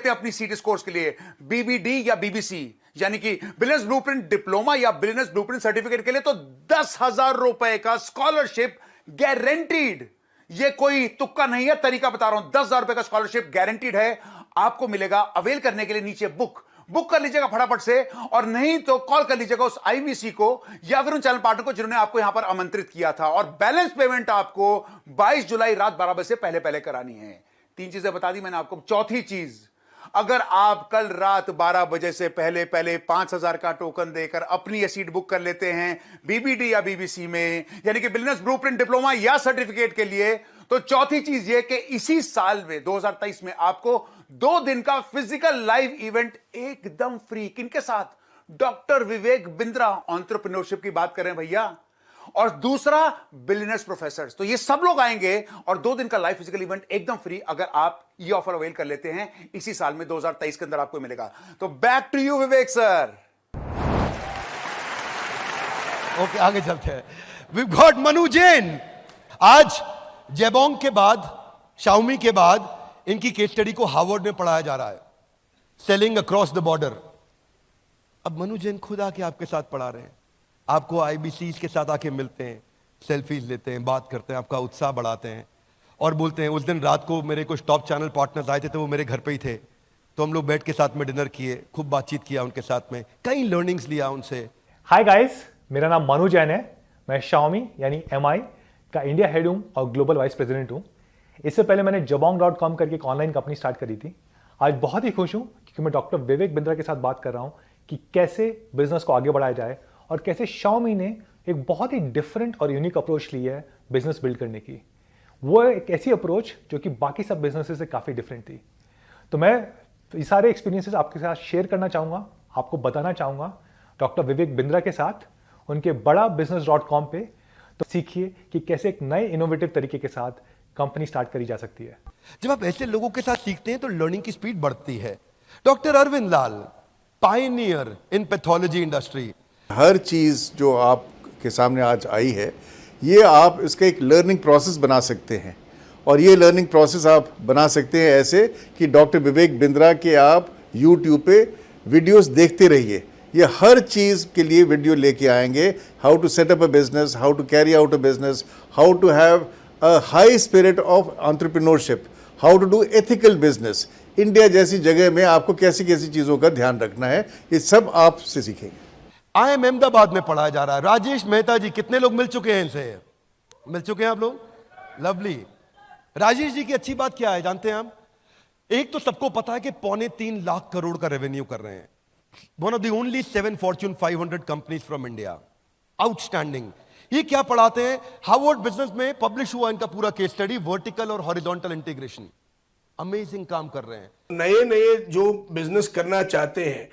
अपनी सीटी कोर्स के लिए, बीबीडी या बीबीसी, यानी कि बिलियनर्स ब्लूप्रिंट डिप्लोमा या बिलियनर्स ब्लूप्रिंट सर्टिफिकेट के लिए, तो 10,000 रुपए का स्कॉलरशिप गारंटीड। ये कोई तुक्का नहीं है, तरीका बता रहा हूं। 10,000 रुपए का स्कॉलरशिप गारंटीड है, आपको मिलेगा। अवेल करने के लिए नीचे बुक कर लीजिएगा फटाफट से, और नहीं तो कॉल कर लीजिएगा उस आईवीसी को या फिर उन चैनल पार्टनर को जिन्होंने आपको यहां पर आमंत्रित किया था। और बैलेंस पेमेंट आपको 22 जुलाई रात 12 बजे से पहले करानी है। 3 चीजें बता दी मैंने आपको। चौथी चीज, अगर आप कल रात 12 बजे से पहले 5,000 का टोकन देकर अपनी ये सीट बुक कर लेते हैं बीबीडी या बीबीसी में, यानी कि बिलियनर्स ब्लूप्रिंट डिप्लोमा या सर्टिफिकेट के लिए, तो चौथी चीज ये कि इसी साल में 2023 में आपको 2 दिन का फिजिकल लाइव इवेंट एकदम फ्री। किनके साथ? डॉक्टर विवेक बिंद्रा, एंटरप्रेन्योरशिप की बात कर रहे हैं भैया। और दूसरा बिलियनर्स प्रोफेसर्स। तो ये सब लोग आएंगे और 2 दिन का लाइव फिजिकल इवेंट एकदम फ्री, अगर आप ये ऑफर अवेल कर लेते हैं इसी साल में 2023 के अंदर आपको मिलेगा। तो back to you Vivek sir. Okay, आगे चलते हैं। We got Manu Jain. आज जेबोंग के बाद, शाओमी के बाद इनकी केस स्टडी को हार्वर्ड में पढ़ाया जा रहा है, सेलिंग अक्रॉस द बॉर्डर। अब मनु जैन खुद आके आपके साथ पढ़ा रहे हैं, आपको आईबीसी के साथ आके मिलते हैं, सेल्फीज लेते हैं, बात करते हैं, आपका उत्साह बढ़ाते हैं और बोलते हैं। उस दिन रात को मेरे कुछ टॉप चैनल पार्टनर्स आए थे, तो वो मेरे घर पे ही थे, तो हम लोग बैठ के साथ में डिनर किए, खूब बातचीत किया उनके साथ में, कई लर्निंग्स लिया उनसे। हाय गाइस, मेरा नाम मनु जैन है। मैं शाओमी यानी MI का इंडिया हेड हूँ और ग्लोबल वाइस प्रेसिडेंट हूँ। इससे पहले मैंने jabong.com करके एक ऑनलाइन कंपनी स्टार्ट करी थी। आज बहुत ही खुश हूँ क्योंकि मैं डॉक्टर विवेक बिंद्रा के साथ बात कर रहा हूँ कि कैसे बिजनेस को आगे बढ़ाया जाए और कैसे शाओमी ने एक बहुत ही डिफरेंट और यूनिक अप्रोच ली है बिजनेस बिल्ड करने की। वो एक ऐसी अप्रोच जो कि बाकी सब बिजनेसेस से काफ़ी डिफरेंट थी। तो मैं ये सारे एक्सपीरियंसेस आपके साथ शेयर करना चाहूँगा, आपको बताना चाहूँगा डॉक्टर विवेक बिंद्रा के साथ उनके बड़ा business.com पे। तो सीखिए कि कैसे एक नए इनोवेटिव तरीके के साथ कंपनी स्टार्ट करी जा सकती है। जब आप ऐसे लोगों के साथ सीखते हैं तो लर्निंग की स्पीड बढ़ती है। Doctor Arvind Lal, pioneer in pathology industry. हर चीज जो आपके सामने आज आई है, ये आप इसका एक लर्निंग प्रोसेस बना सकते हैं, और ये लर्निंग प्रोसेस आप बना सकते हैं ऐसे कि डॉक्टर विवेक बिंद्रा के आप यूट्यूब पे वीडियोस देखते रहिए। ये हर चीज़ के लिए वीडियो लेके आएंगे, how to set up a business, how to carry out a business, how to have a high spirit of entrepreneurship, how to do ethical business. India जैसी जगह में आपको कैसी कैसी चीज़ों का ध्यान रखना है, ये सब आपसे सीखेंगे। IIM अहमदाबाद में पढ़ाया जा रहा है। राजेश मेहता जी, कितने लोग मिल चुके हैं इनसे? मिल चुके हैं आप लोग? लवली। राजेश जी की अच्छी बात क्या है जानते हैं आप? एक तो सबको पता है कि 3.25 लाख करोड़ का रेवेन्यू कर रहे हैं। One of the only 7 Fortune 500 companies from India. Outstanding. ये क्या पढ़ाते हैं? हार्वर्ड बिजनेस में पब्लिश हुआ इनका पूरा केस स्टडी, वर्टिकल और हॉरिजॉन्टल इंटीग्रेशन। अमेजिंग काम कर रहे हैं। नए नए जो बिजनेस करना चाहते हैं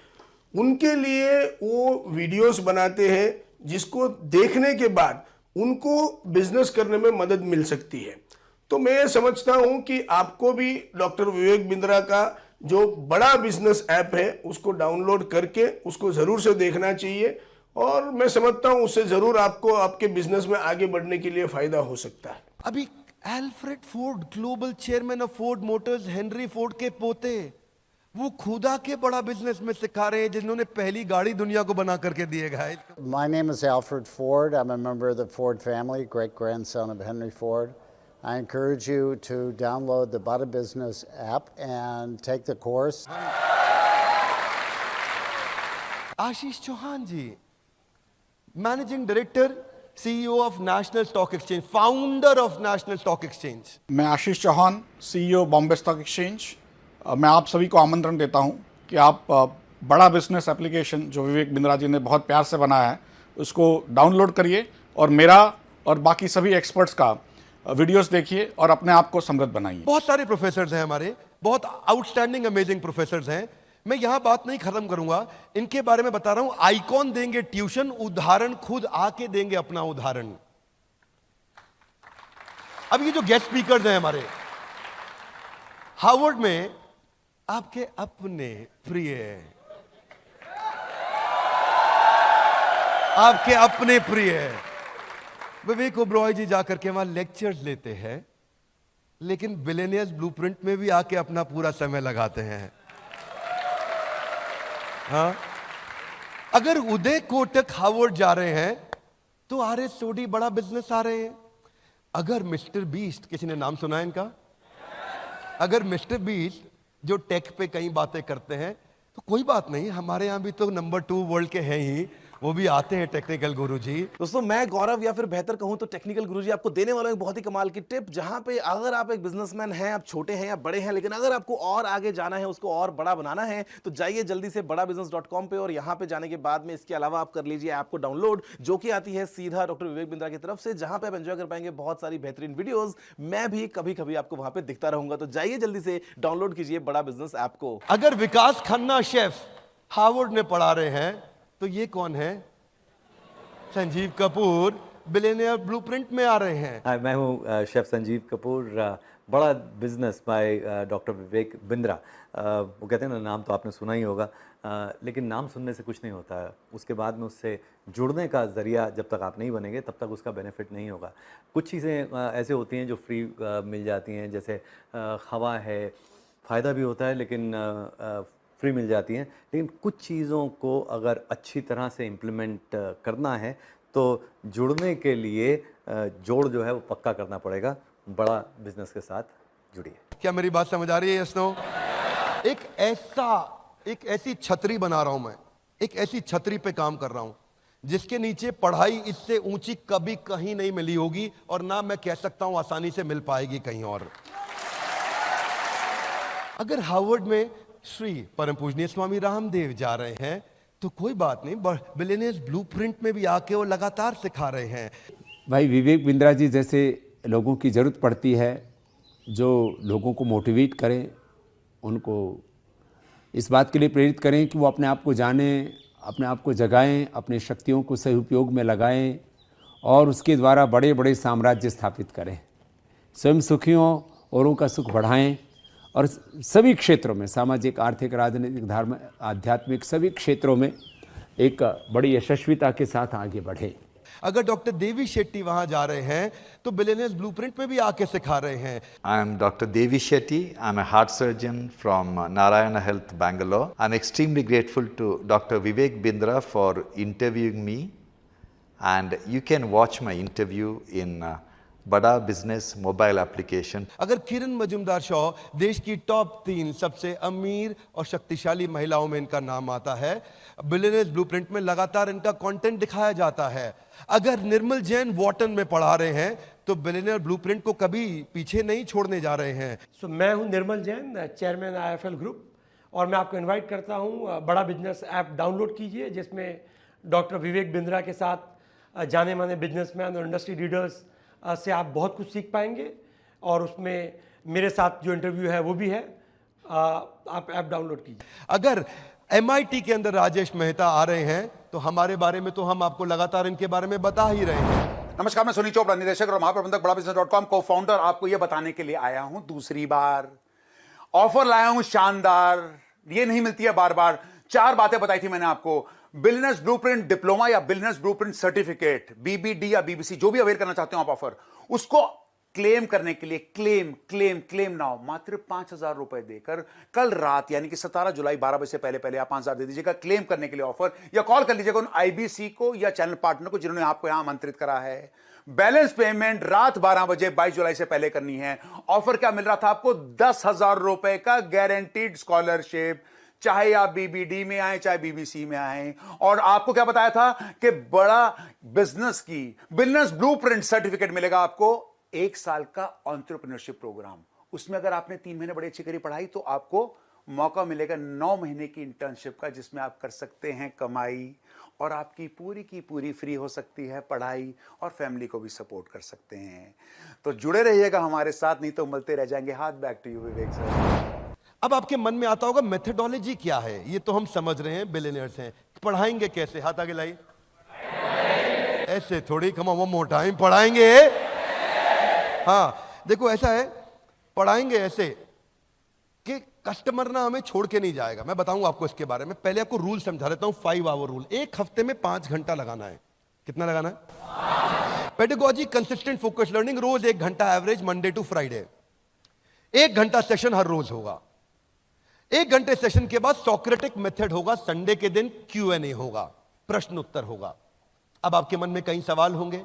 उनके लिए वो वीडियोस बनाते हैं, जिसको देखने के बाद उनको बिजनेस करने में मदद मिल सकती है। तो मैं समझता हूं कि आपको भी डॉक्टर विवेक बिंद्रा का जो बड़ा बिजनेस ऐप है उसको डाउनलोड करके उसको जरूर से देखना चाहिए, और मैं समझता हूं उससे जरूर आपको आपके बिजनेस में आगे बढ़ने के लिए फायदा हो सकता है। अभी Alfred Ford, global chairman of Ford Motors, Henry Ford के पोते, वो खुदा के बड़ा बिजनेस में सिखा रहे हैं, जिन्होंने पहली गाड़ी दुनिया को बना करके दिए गए। My name is Alfred Ford. I'm a member of the Ford family, great grandson of Henry Ford. I encourage you to download the Bada Business app and take the course. Ashish Chauhan ji, managing director, CEO of National Stock Exchange, founder of National Stock exchange. मैं Ashish Chauhan, CEO Bombay stock exchange. मैं आप सभी को आमंत्रण देता हूं कि आप बड़ा बिजनेस एप्लीकेशन जो विवेक बिंद्रा जी ने बहुत प्यार से बनाया है उसको डाउनलोड करिए और मेरा और बाकी सभी एक्सपर्ट्स का वीडियोस देखिए और अपने आप को समृद्ध बनाइए। बहुत सारे प्रोफेसर्स हैं हमारे, बहुत आउटस्टैंडिंग अमेजिंग प्रोफेसर्स हैं। मैं यहां बात नहीं खत्म करूंगा, इनके बारे में बता रहा हूं। आइकॉन देंगे ट्यूशन, उदाहरण खुद आके देंगे अपना उदाहरण। अब ये जो गेस्ट स्पीकर्स हैं हमारे, हार्वर्ड में आपके अपने प्रिय, आपके अपने प्रिय विवेक ओबरॉय जी जाकर के वहां लेक्चर्स लेते हैं, लेकिन बिलियनियर्स ब्लूप्रिंट में भी आके अपना पूरा समय लगाते हैं। हाँ, अगर उदय कोटक हार्वर्ड जा रहे हैं तो आर.एस. सोडी बड़ा बिजनेस आ रहे हैं। अगर मिस्टर बीस्ट, किसी ने नाम सुना है इनका? अगर मिस्टर बीस्ट जो टेक पे कई बातें करते हैं, तो कोई बात नहीं, हमारे यहां भी तो नंबर 2 वर्ल्ड के हैं ही, वो भी आते हैं टेक्निकल गुरुजी। दोस्तों, मैं गौरव, या फिर बेहतर कहूं तो टेक्निकल गुरुजी, आपको देने वाला हूं एक बहुत ही कमाल की टिप, जहां पे अगर आप एक बिजनेसमैन हैं, आप छोटे हैं या बड़े हैं, लेकिन अगर आपको और आगे जाना है, उसको और बड़ा बनाना है, तो जाइए जल्दी से badabusiness.com पे, और यहां पे जाने के बाद में इसके अलावा आप कर लीजिए ऐप को डाउनलोड, जो कि आती है सीधा डॉक्टर विवेक बिंद्रा की तरफ से, जहां पे आप एंजॉय कर पाएंगे बहुत सारी बेहतरीन वीडियोस। मैं भी कभी कभी आपको वहां पे दिखता रहूंगा, तो जाइए जल्दी से डाउनलोड कीजिए बड़ा बिजनेस ऐप को। अगर विकास खन्ना शेफ हार्वर्ड में पढ़ा रहे हैं, तो ये कौन है? संजीव कपूर बिलियनियर ब्लूप्रिंट में आ रहे हैं। हाय, मैं हूँ शेफ संजीव कपूर, बड़ा business by doctor Vivek Bindra. वो कहते हैं ना, नाम तो आपने सुना ही होगा, लेकिन नाम सुनने से कुछ नहीं होता है, उसके बाद में उससे जुड़ने का ज़रिया जब तक आप नहीं बनेंगे तब तक उसका बेनिफिट नहीं होगा। कुछ चीज़ें ऐसे होती हैं जो फ्री मिल जाती हैं, जैसे हवा है, फ़ायदा भी होता है लेकिन फ्री मिल जाती हैं, लेकिन कुछ चीज़ों को अगर अच्छी तरह से इम्प्लीमेंट करना है तो जुड़ने के लिए जोड़ जो है वो पक्का करना पड़ेगा। बड़ा बिजनेस के साथ जुड़िए। क्या मेरी बात समझ आ रही है? Yes no? एक ऐसी छतरी बना रहा हूं मैं, एक ऐसी छतरी पे काम कर रहा हूं जिसके नीचे पढ़ाई इससे ऊंची कभी कहीं नहीं मिली होगी, और ना मैं कह सकता हूं आसानी से मिल पाएगी कहीं और। अगर हार्वर्ड में श्री परम पूजनीय स्वामी रामदेव जा रहे हैं, तो कोई बात नहीं, बिलियनियर्स ब्लूप्रिंट में भी आके वो लगातार सिखा रहे हैं। भाई, विवेक बिंद्रा जी जैसे लोगों की ज़रूरत पड़ती है, जो लोगों को मोटिवेट करें, उनको इस बात के लिए प्रेरित करें कि वो अपने आप को जानें, अपने आप को जगाएं, अपने शक्तियों को सही उपयोग में लगाएं और उसके द्वारा बड़े बड़े साम्राज्य स्थापित करें। स्वयं सुखी हों, औरों का सुख बढ़ाएं और सभी क्षेत्रों में, सामाजिक, आर्थिक, राजनीतिक, धार्मिक, आध्यात्मिक, सभी क्षेत्रों में एक बड़ी यशस्विता के साथ आगे बढ़े। अगर डॉक्टर देवी शेट्टी वहां जा रहे हैं, तो बिलियनियर्स ब्लूप्रिंट में भी आके सिखा रहे हैं। I am Dr. Devi Shetty. I am a heart surgeon from Narayana Health, Bangalore. I am extremely grateful to Dr. Vivek Bindra for interviewing me, and you can watch my interview in बड़ा बिजनेस मोबाइल एप्लीकेशन। अगर किरण मजुमदार शॉ देश की टॉप 3 सबसे अमीर और शक्तिशाली महिलाओं में इनका नाम आता है, बिलियनियर्स ब्लूप्रिंट में लगातार इनका कंटेंट दिखाया जाता है। अगर निर्मल जैन वॉटन में पढ़ा रहे हैं, तो बिलियनियर ब्लूप्रिंट को कभी पीछे नहीं छोड़ने जा रहे हैं। मैं हूं Nirmal Jain, chairman IIFL group, और मैं आपको इनवाइट करता हूं बड़ा बिजनेस ऐप डाउनलोड कीजिए, जिसमें डॉक्टर विवेक बिंद्रा के साथ जाने माने बिजनेसमैन और इंडस्ट्री लीडर्स से आप बहुत कुछ सीख पाएंगे, और उसमें मेरे साथ जो इंटरव्यू है वो भी है। आप ऐप डाउनलोड कीजिए। अगर MIT के अंदर राजेश मेहता आ रहे हैं, तो हमारे बारे में तो हम आपको लगातार इनके बारे में बता ही रहे हैं। नमस्कार, मैं सुनी चोपड़ा, निदेशक और महाप्रबंधक badabusiness.com, को फाउंडर। आपको यह बताने के लिए आया हूं दूसरी बार, ऑफर लाया हूं शानदार, ये नहीं मिलती है बार बार। 4 बातें बताई थी मैंने आपको। बिलियनियर्स ब्लूप्रिंट डिप्लोमा या बिलियनियर्स ब्लूप्रिंट सर्टिफिकेट, BBD या BBC, जो भी अवेयर करना चाहते हो आप ऑफर, उसको क्लेम करने के लिए क्लेम नाउ मात्र 5,000 रुपए देकर कल रात यानी कि 17 जुलाई 12 बजे से पहले आप 5,000 दे दीजिएगा क्लेम करने के लिए ऑफर, या कॉल कर लीजिएगा उन IBC को या चैनल पार्टनर को जिन्होंने आपको यहां आमंत्रित करा है। बैलेंस पेमेंट रात 12 बजे 22 जुलाई से पहले करनी है। ऑफर क्या मिल रहा था आपको? 10,000 रुपए का गारंटीड स्कॉलरशिप, चाहे आप BBD में आए चाहे BBC में आए। और आपको क्या बताया था कि बड़ा बिजनेस की बिलियनियर्स ब्लूप्रिंट सर्टिफिकेट मिलेगा आपको, 1 साल का एंटरप्रेन्योरशिप प्रोग्राम। उसमें अगर आपने 3 महीने बड़ी अच्छी करी पढ़ाई, तो आपको मौका मिलेगा 9 महीने की इंटर्नशिप का, जिसमें आप कर सकते हैं कमाई, और आपकी पूरी की पूरी फ्री हो सकती है पढ़ाई, और फैमिली को भी सपोर्ट कर सकते हैं। तो जुड़े रहिएगा हमारे साथ, नहीं तो मिलते रह जाएंगे। हाथ back to you Vivek sir. अब आपके मन में आता होगा मेथडोलॉजी क्या है, ये तो हम समझ रहे हैं, बिलियनियर्स हैं, पढ़ाएंगे कैसे? हाथ आगे लाइए। ऐसे थोड़ी कम मोटा पढ़ाएंगे। हाँ देखो ऐसा है, पढ़ाएंगे ऐसे कि कस्टमर ना हमें छोड़ के नहीं जाएगा। मैं बताऊंगा आपको इसके बारे में, पहले आपको रूल समझा देता हूं। 5 आवर रूल, एक हफ्ते में 5 घंटा लगाना है। कितना लगाना है? पेडागोजी, कंसिस्टेंट फोकस लर्निंग, रोज 1 घंटा एवरेज, मंडे टू फ्राइडे। 1 घंटा सेशन हर रोज होगा। 1 घंटे सेशन के बाद सोक्रेटिक मेथड होगा, संडे के दिन Q&A होगा, प्रश्न उत्तर होगा। अब आपके मन में कई सवाल होंगे,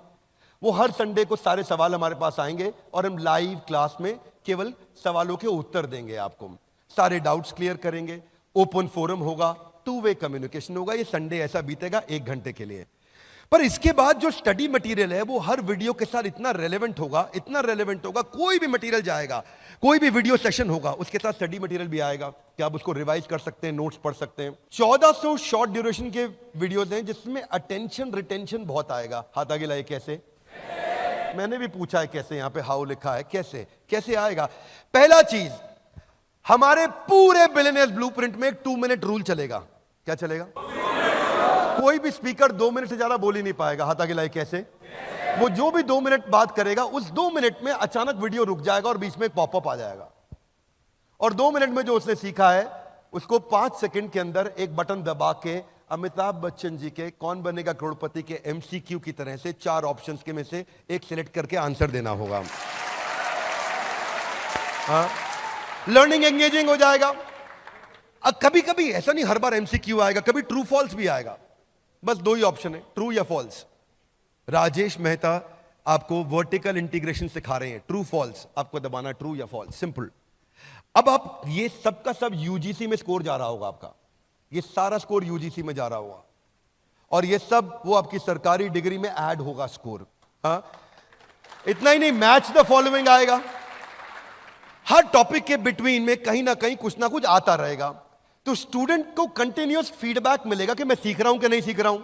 वो हर संडे को सारे सवाल हमारे पास आएंगे और हम लाइव क्लास में केवल सवालों के उत्तर देंगे, आपको सारे डाउट्स क्लियर करेंगे, ओपन फोरम होगा, 2 वे कम्युनिकेशन होगा। ये संडे ऐसा बीतेगा 1 घंटे के लिए। पर इसके बाद जो स्टडी मटेरियल है वो हर वीडियो के साथ इतना रेलेवेंट होगा, इतना रेलेवेंट होगा, कोई भी मटेरियल जाएगा, कोई भी वीडियो सेशन होगा, उसके साथ स्टडी मटेरियल भी आएगा कि आप उसको रिवाइज कर सकते हैं, नोट्स पढ़ सकते हैं। 1400 शॉर्ट ड्यूरेशन के वीडियोज हैं जिसमें अटेंशन रिटेंशन बहुत आएगा। हाथ आगे लाइए। कैसे? मैंने भी पूछा है कैसे, यहां पे हाउ लिखा है, कैसे कैसे आएगा? पहला चीज, हमारे पूरे बिलियनियर्स ब्लूप्रिंट में एक 2 मिनट रूल चलेगा। क्या चलेगा? कोई भी स्पीकर 2 मिनट से ज्यादा बोल ही नहीं पाएगा। हाथ आगे लाइए। कैसे? वो जो भी 2 मिनट बात करेगा, उस 2 मिनट में अचानक वीडियो रुक जाएगा और बीच में एक पॉपअप आ जाएगा, और 2 मिनट में जो उसने सीखा है उसको 5 सेकंड के अंदर एक बटन दबा के अमिताभ बच्चन जी के कौन बनेगा करोड़पति के MCQ की तरह से 4 ऑप्शंस के में से एक सिलेक्ट करके आंसर देना होगा। हाँ, लर्निंग एंगेजिंग हो जाएगा। अब कभी कभी ऐसा नहीं हर बार MCQ आएगा, कभी ट्रू फॉल्स भी आएगा। बस 2 ही ऑप्शन है, ट्रू या फॉल्स। राजेश मेहता आपको वर्टिकल इंटीग्रेशन सिखा रहे हैं, ट्रू फॉल्स आपको दबाना, ट्रू या फॉल्स, सिंपल। अब आप ये सब का सब UGC में स्कोर जा रहा होगा, आपका ये सारा स्कोर UGC में जा रहा होगा, और ये सब वो आपकी सरकारी डिग्री में ऐड होगा स्कोर। हाँ, इतना ही नहीं, मैच द फॉलोइंग आएगा। हर टॉपिक के बिटवीन में कहीं ना कहीं कुछ ना कुछ आता रहेगा, तो स्टूडेंट को कंटिन्यूअस फीडबैक मिलेगा कि मैं सीख रहा हूं कि नहीं सीख रहा हूं,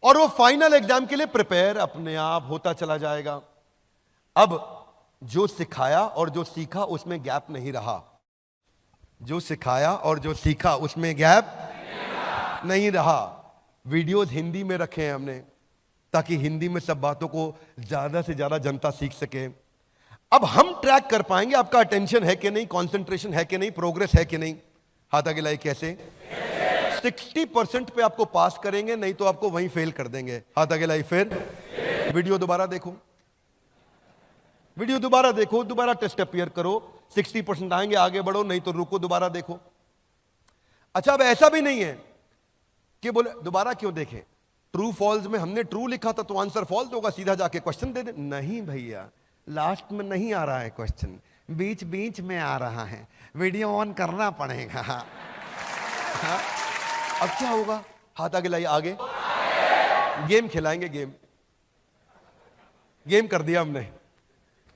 और वो फाइनल एग्जाम के लिए प्रिपेयर अपने आप होता चला जाएगा। अब जो सिखाया और जो सीखा उसमें गैप नहीं रहा, जो सिखाया और जो सीखा उसमें गैप नहीं रहा। वीडियोस हिंदी में रखे हैं हमने ताकि हिंदी में सब बातों को ज्यादा से ज्यादा जनता सीख सके। अब हम ट्रैक कर पाएंगे आपका अटेंशन है कि नहीं, कंसंट्रेशन है कि नहीं, प्रोग्रेस है कि नहीं। हाथ आगे लाइए। कैसे? 60% पे आपको पास करेंगे, नहीं तो आपको वहीं फेल कर देंगे। हाथ आगे लाइए। फिर वीडियो दोबारा देखो, वीडियो दोबारा देखो, दोबारा टेस्ट अपियर करो, 60% आएंगे, आगे बढ़ो, नहीं तो रुको, दोबारा देखो। अच्छा, अब ऐसा भी नहीं है कि बोले दोबारा क्यों देखें, ट्रू फॉल्स में हमने ट्रू लिखा था तो आंसर फॉल्स होगा, सीधा जाके क्वेश्चन दे दे। नहीं भैया, लास्ट में नहीं आ रहा है क्वेश्चन, बीच बीच में आ रहा है, वीडियो ऑन करना पड़ेगा। हाँ? अब क्या होगा? हाथ आगे लाइए। आगे गेम खिलाएंगे, गेम कर दिया हमने।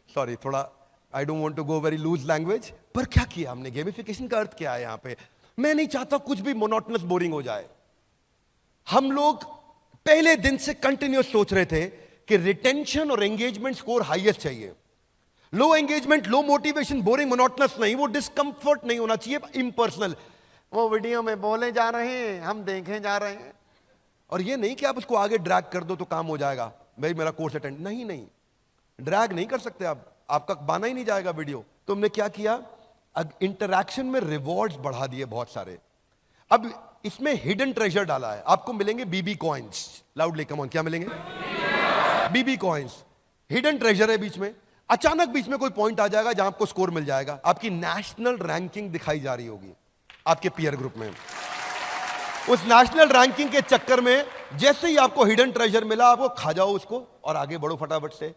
सॉरी, थोड़ा I don't want to go very loose language, पर क्या किया हमने? गेमिफिकेशन का अर्थ क्या है यहां पे? मैं नहीं चाहता कुछ भी मोनोटोनस बोरिंग हो जाए। हम लोग पहले दिन से कंटिन्यूस सोच रहे थे कि रिटेंशन और एंगेजमेंट स्कोर हाईएस्ट चाहिए। Low engagement, low motivation, boring, monotonous नहीं, वो डिस्कंफर्ट नहीं होना चाहिए, इम्पर्सनल। वो वीडियो में बोले जा रहे हैं, हम देखे जा रहे हैं, और ये नहीं कि आप उसको आगे ड्रैग कर दो तो काम हो जाएगा, भाई मेरा कोर्स अटेंड। नहीं, ड्रैग नहीं कर सकते आप, आपका बाना ही नहीं जाएगा वीडियो। तो हमने क्या किया? इंटरैक्शन में रिवॉर्ड्स बढ़ा दिए बहुत सारे। अब इसमें हिडन ट्रेजर डाला है, आपको मिलेंगे BB coins. Loudly come on, क्या मिलेंगे? BB कॉइन्स, हिडन ट्रेजर है बीच में। अचानक बीच में कोई पॉइंट आ जाएगा जहां आपको स्कोर मिल जाएगा, आपकी नेशनल रैंकिंग दिखाई जा रही होगी आपके पीयर ग्रुप में। उस नेशनल रैंकिंग के चक्कर में जैसे ही आपको हिडन ट्रेजर मिला, आपको खा जाओ उसको और आगे बढ़ो फटाफट से।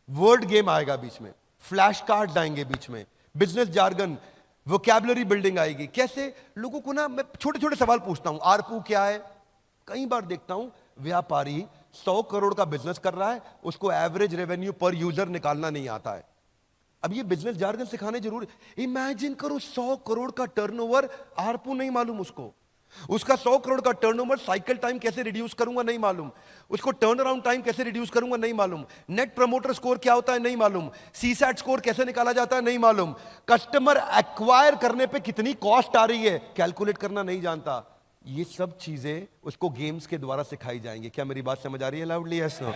वर्ड गेम आएगा बीच में, फ्लैश कार्ड्स आएंगे बीच में, बिजनेस जार्गन, वोकैबुलरी बिल्डिंग आएगी। कैसे? लोगों को ना मैं छोटे छोटे सवाल पूछता हूं, आरपू क्या है? कई बार देखता हूं व्यापारी 100 करोड़ का बिजनेस कर रहा है, उसको एवरेज रेवेन्यू पर यूजर निकालना नहीं आता है। अब ये बिजनेस जार्गन सिखाने जरूरी। इमेजिन करो 100 करोड़ का टर्नओवर, आरपू नहीं मालूम उसको, उसका 100 करोड़ का टर्नओवर, साइकिल टाइम कैसे रिड्यूस करूंगा नहीं मालूम, उसको टर्न अराउंड टाइम कैसे रिड्यूस करूंगा नहीं मालूम, नेट प्रमोटर स्कोर क्या होता है नहीं मालूम, सीसैट स्कोर कैसे निकाला जाता है नहीं मालूम, कस्टमर एक्वायर करने पे कितनी कॉस्ट आ रही है कैलकुलेट करना नहीं जानता। ये सब चीजें उसको गेम्स के द्वारा सिखाई जाएंगी। क्या मेरी बात समझ आ रही है लाउडली? Yes no?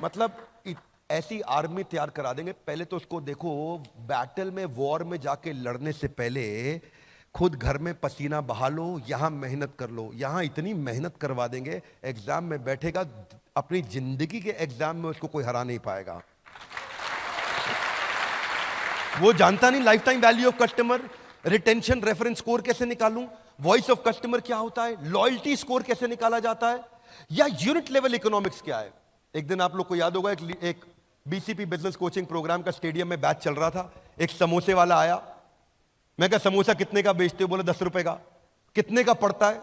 मतलब ऐसी आर्मी तैयार करा देंगे। पहले तो उसको देखो, बैटल में, वॉर में जाके लड़ने से पहले खुद घर में पसीना बहा लो, यहां मेहनत कर लो। यहां इतनी मेहनत करवा देंगे, एग्जाम में बैठेगा, अपनी जिंदगी के एग्जाम में उसको कोई हरा नहीं पाएगा। वो जानता नहीं life time value of customer, retention reference score कैसे निकालूं, वॉइस ऑफ कस्टमर क्या होता है, लॉयल्टी स्कोर कैसे निकाला जाता है, या यूनिट लेवल इकोनॉमिक्स क्या है। एक दिन आप लोग को याद होगा, एक बीसीपी बिजनेस कोचिंग प्रोग्राम का स्टेडियम में बैच चल रहा था। एक समोसे वाला आया, मैं कहा समोसा कितने का बेचते हो? बोले 10 रुपए का। कितने का पड़ता है?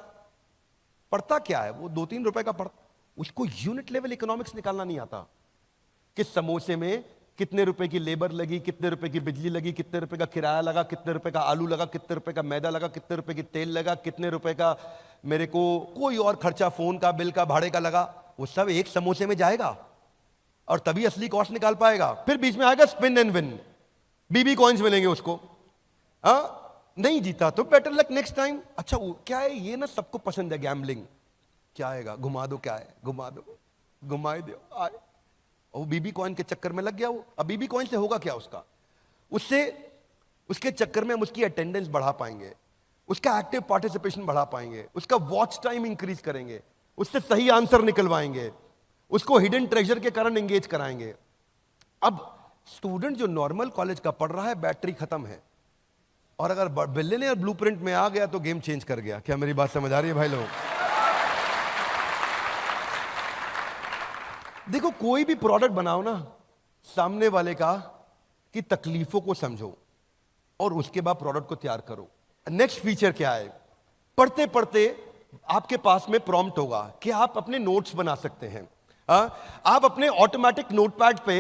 पड़ता क्या है? वो 2-3 रुपए का पड़ता। उसको यूनिट लेवल इकोनॉमिक्स निकालना नहीं आता कि समोसे में कितने रुपए की लेबर लगी, कितने रुपए की बिजली लगी, कितने रुपए का किराया लगा, कितने रुपए का आलू लगा, कितने रुपए का मैदा लगा, कितने रुपए की तेल लगा, कितने रुपए का मेरे को कोई और खर्चा, फोन का बिल का, भाड़े का लगा। वो सब एक समोसे में जाएगा और तभी असली कॉस्ट निकाल पाएगा। फिर बीच में आएगा spin and win, BB coins मिलेंगे उसको। नहीं जीता तो बेटर लक नेक्स्ट टाइम। अच्छा क्या है ये ना, सबको पसंद है गैम्बलिंग। क्या आएगा? घुमा दो, क्या है? घुमा दो, घुमाए दो, आए। और बीबी कॉइन के चक्कर में लग गया वो। अब बीबी कॉइन से होगा क्या उसका? उससे उसके चक्कर में हम उसकी अटेंडेंस बढ़ा पाएंगे, उसका एक्टिव पार्टिसिपेशन बढ़ा पाएंगे, उसका वॉच टाइम इंक्रीज करेंगे, उससे सही आंसर निकलवाएंगे, उसको हिडन ट्रेजर के कारण एंगेज कराएंगे। अब स्टूडेंट जो नॉर्मल कॉलेज का पढ़ रहा है, बैटरी खत्म है, और अगर बिलियनियर ब्लूप्रिंट में आ गया तो गेम चेंज कर गया। क्या मेरी बात समझ आ रही है भाई लोग? देखो कोई भी प्रोडक्ट बनाओ ना, सामने वाले का की तकलीफों को समझो और उसके बाद प्रोडक्ट को तैयार करो। नेक्स्ट फीचर क्या है? पढ़ते पढ़ते आपके पास में प्रॉम्प्ट होगा कि आप अपने नोट्स बना सकते हैं। आप अपने ऑटोमेटिक नोटपैड पे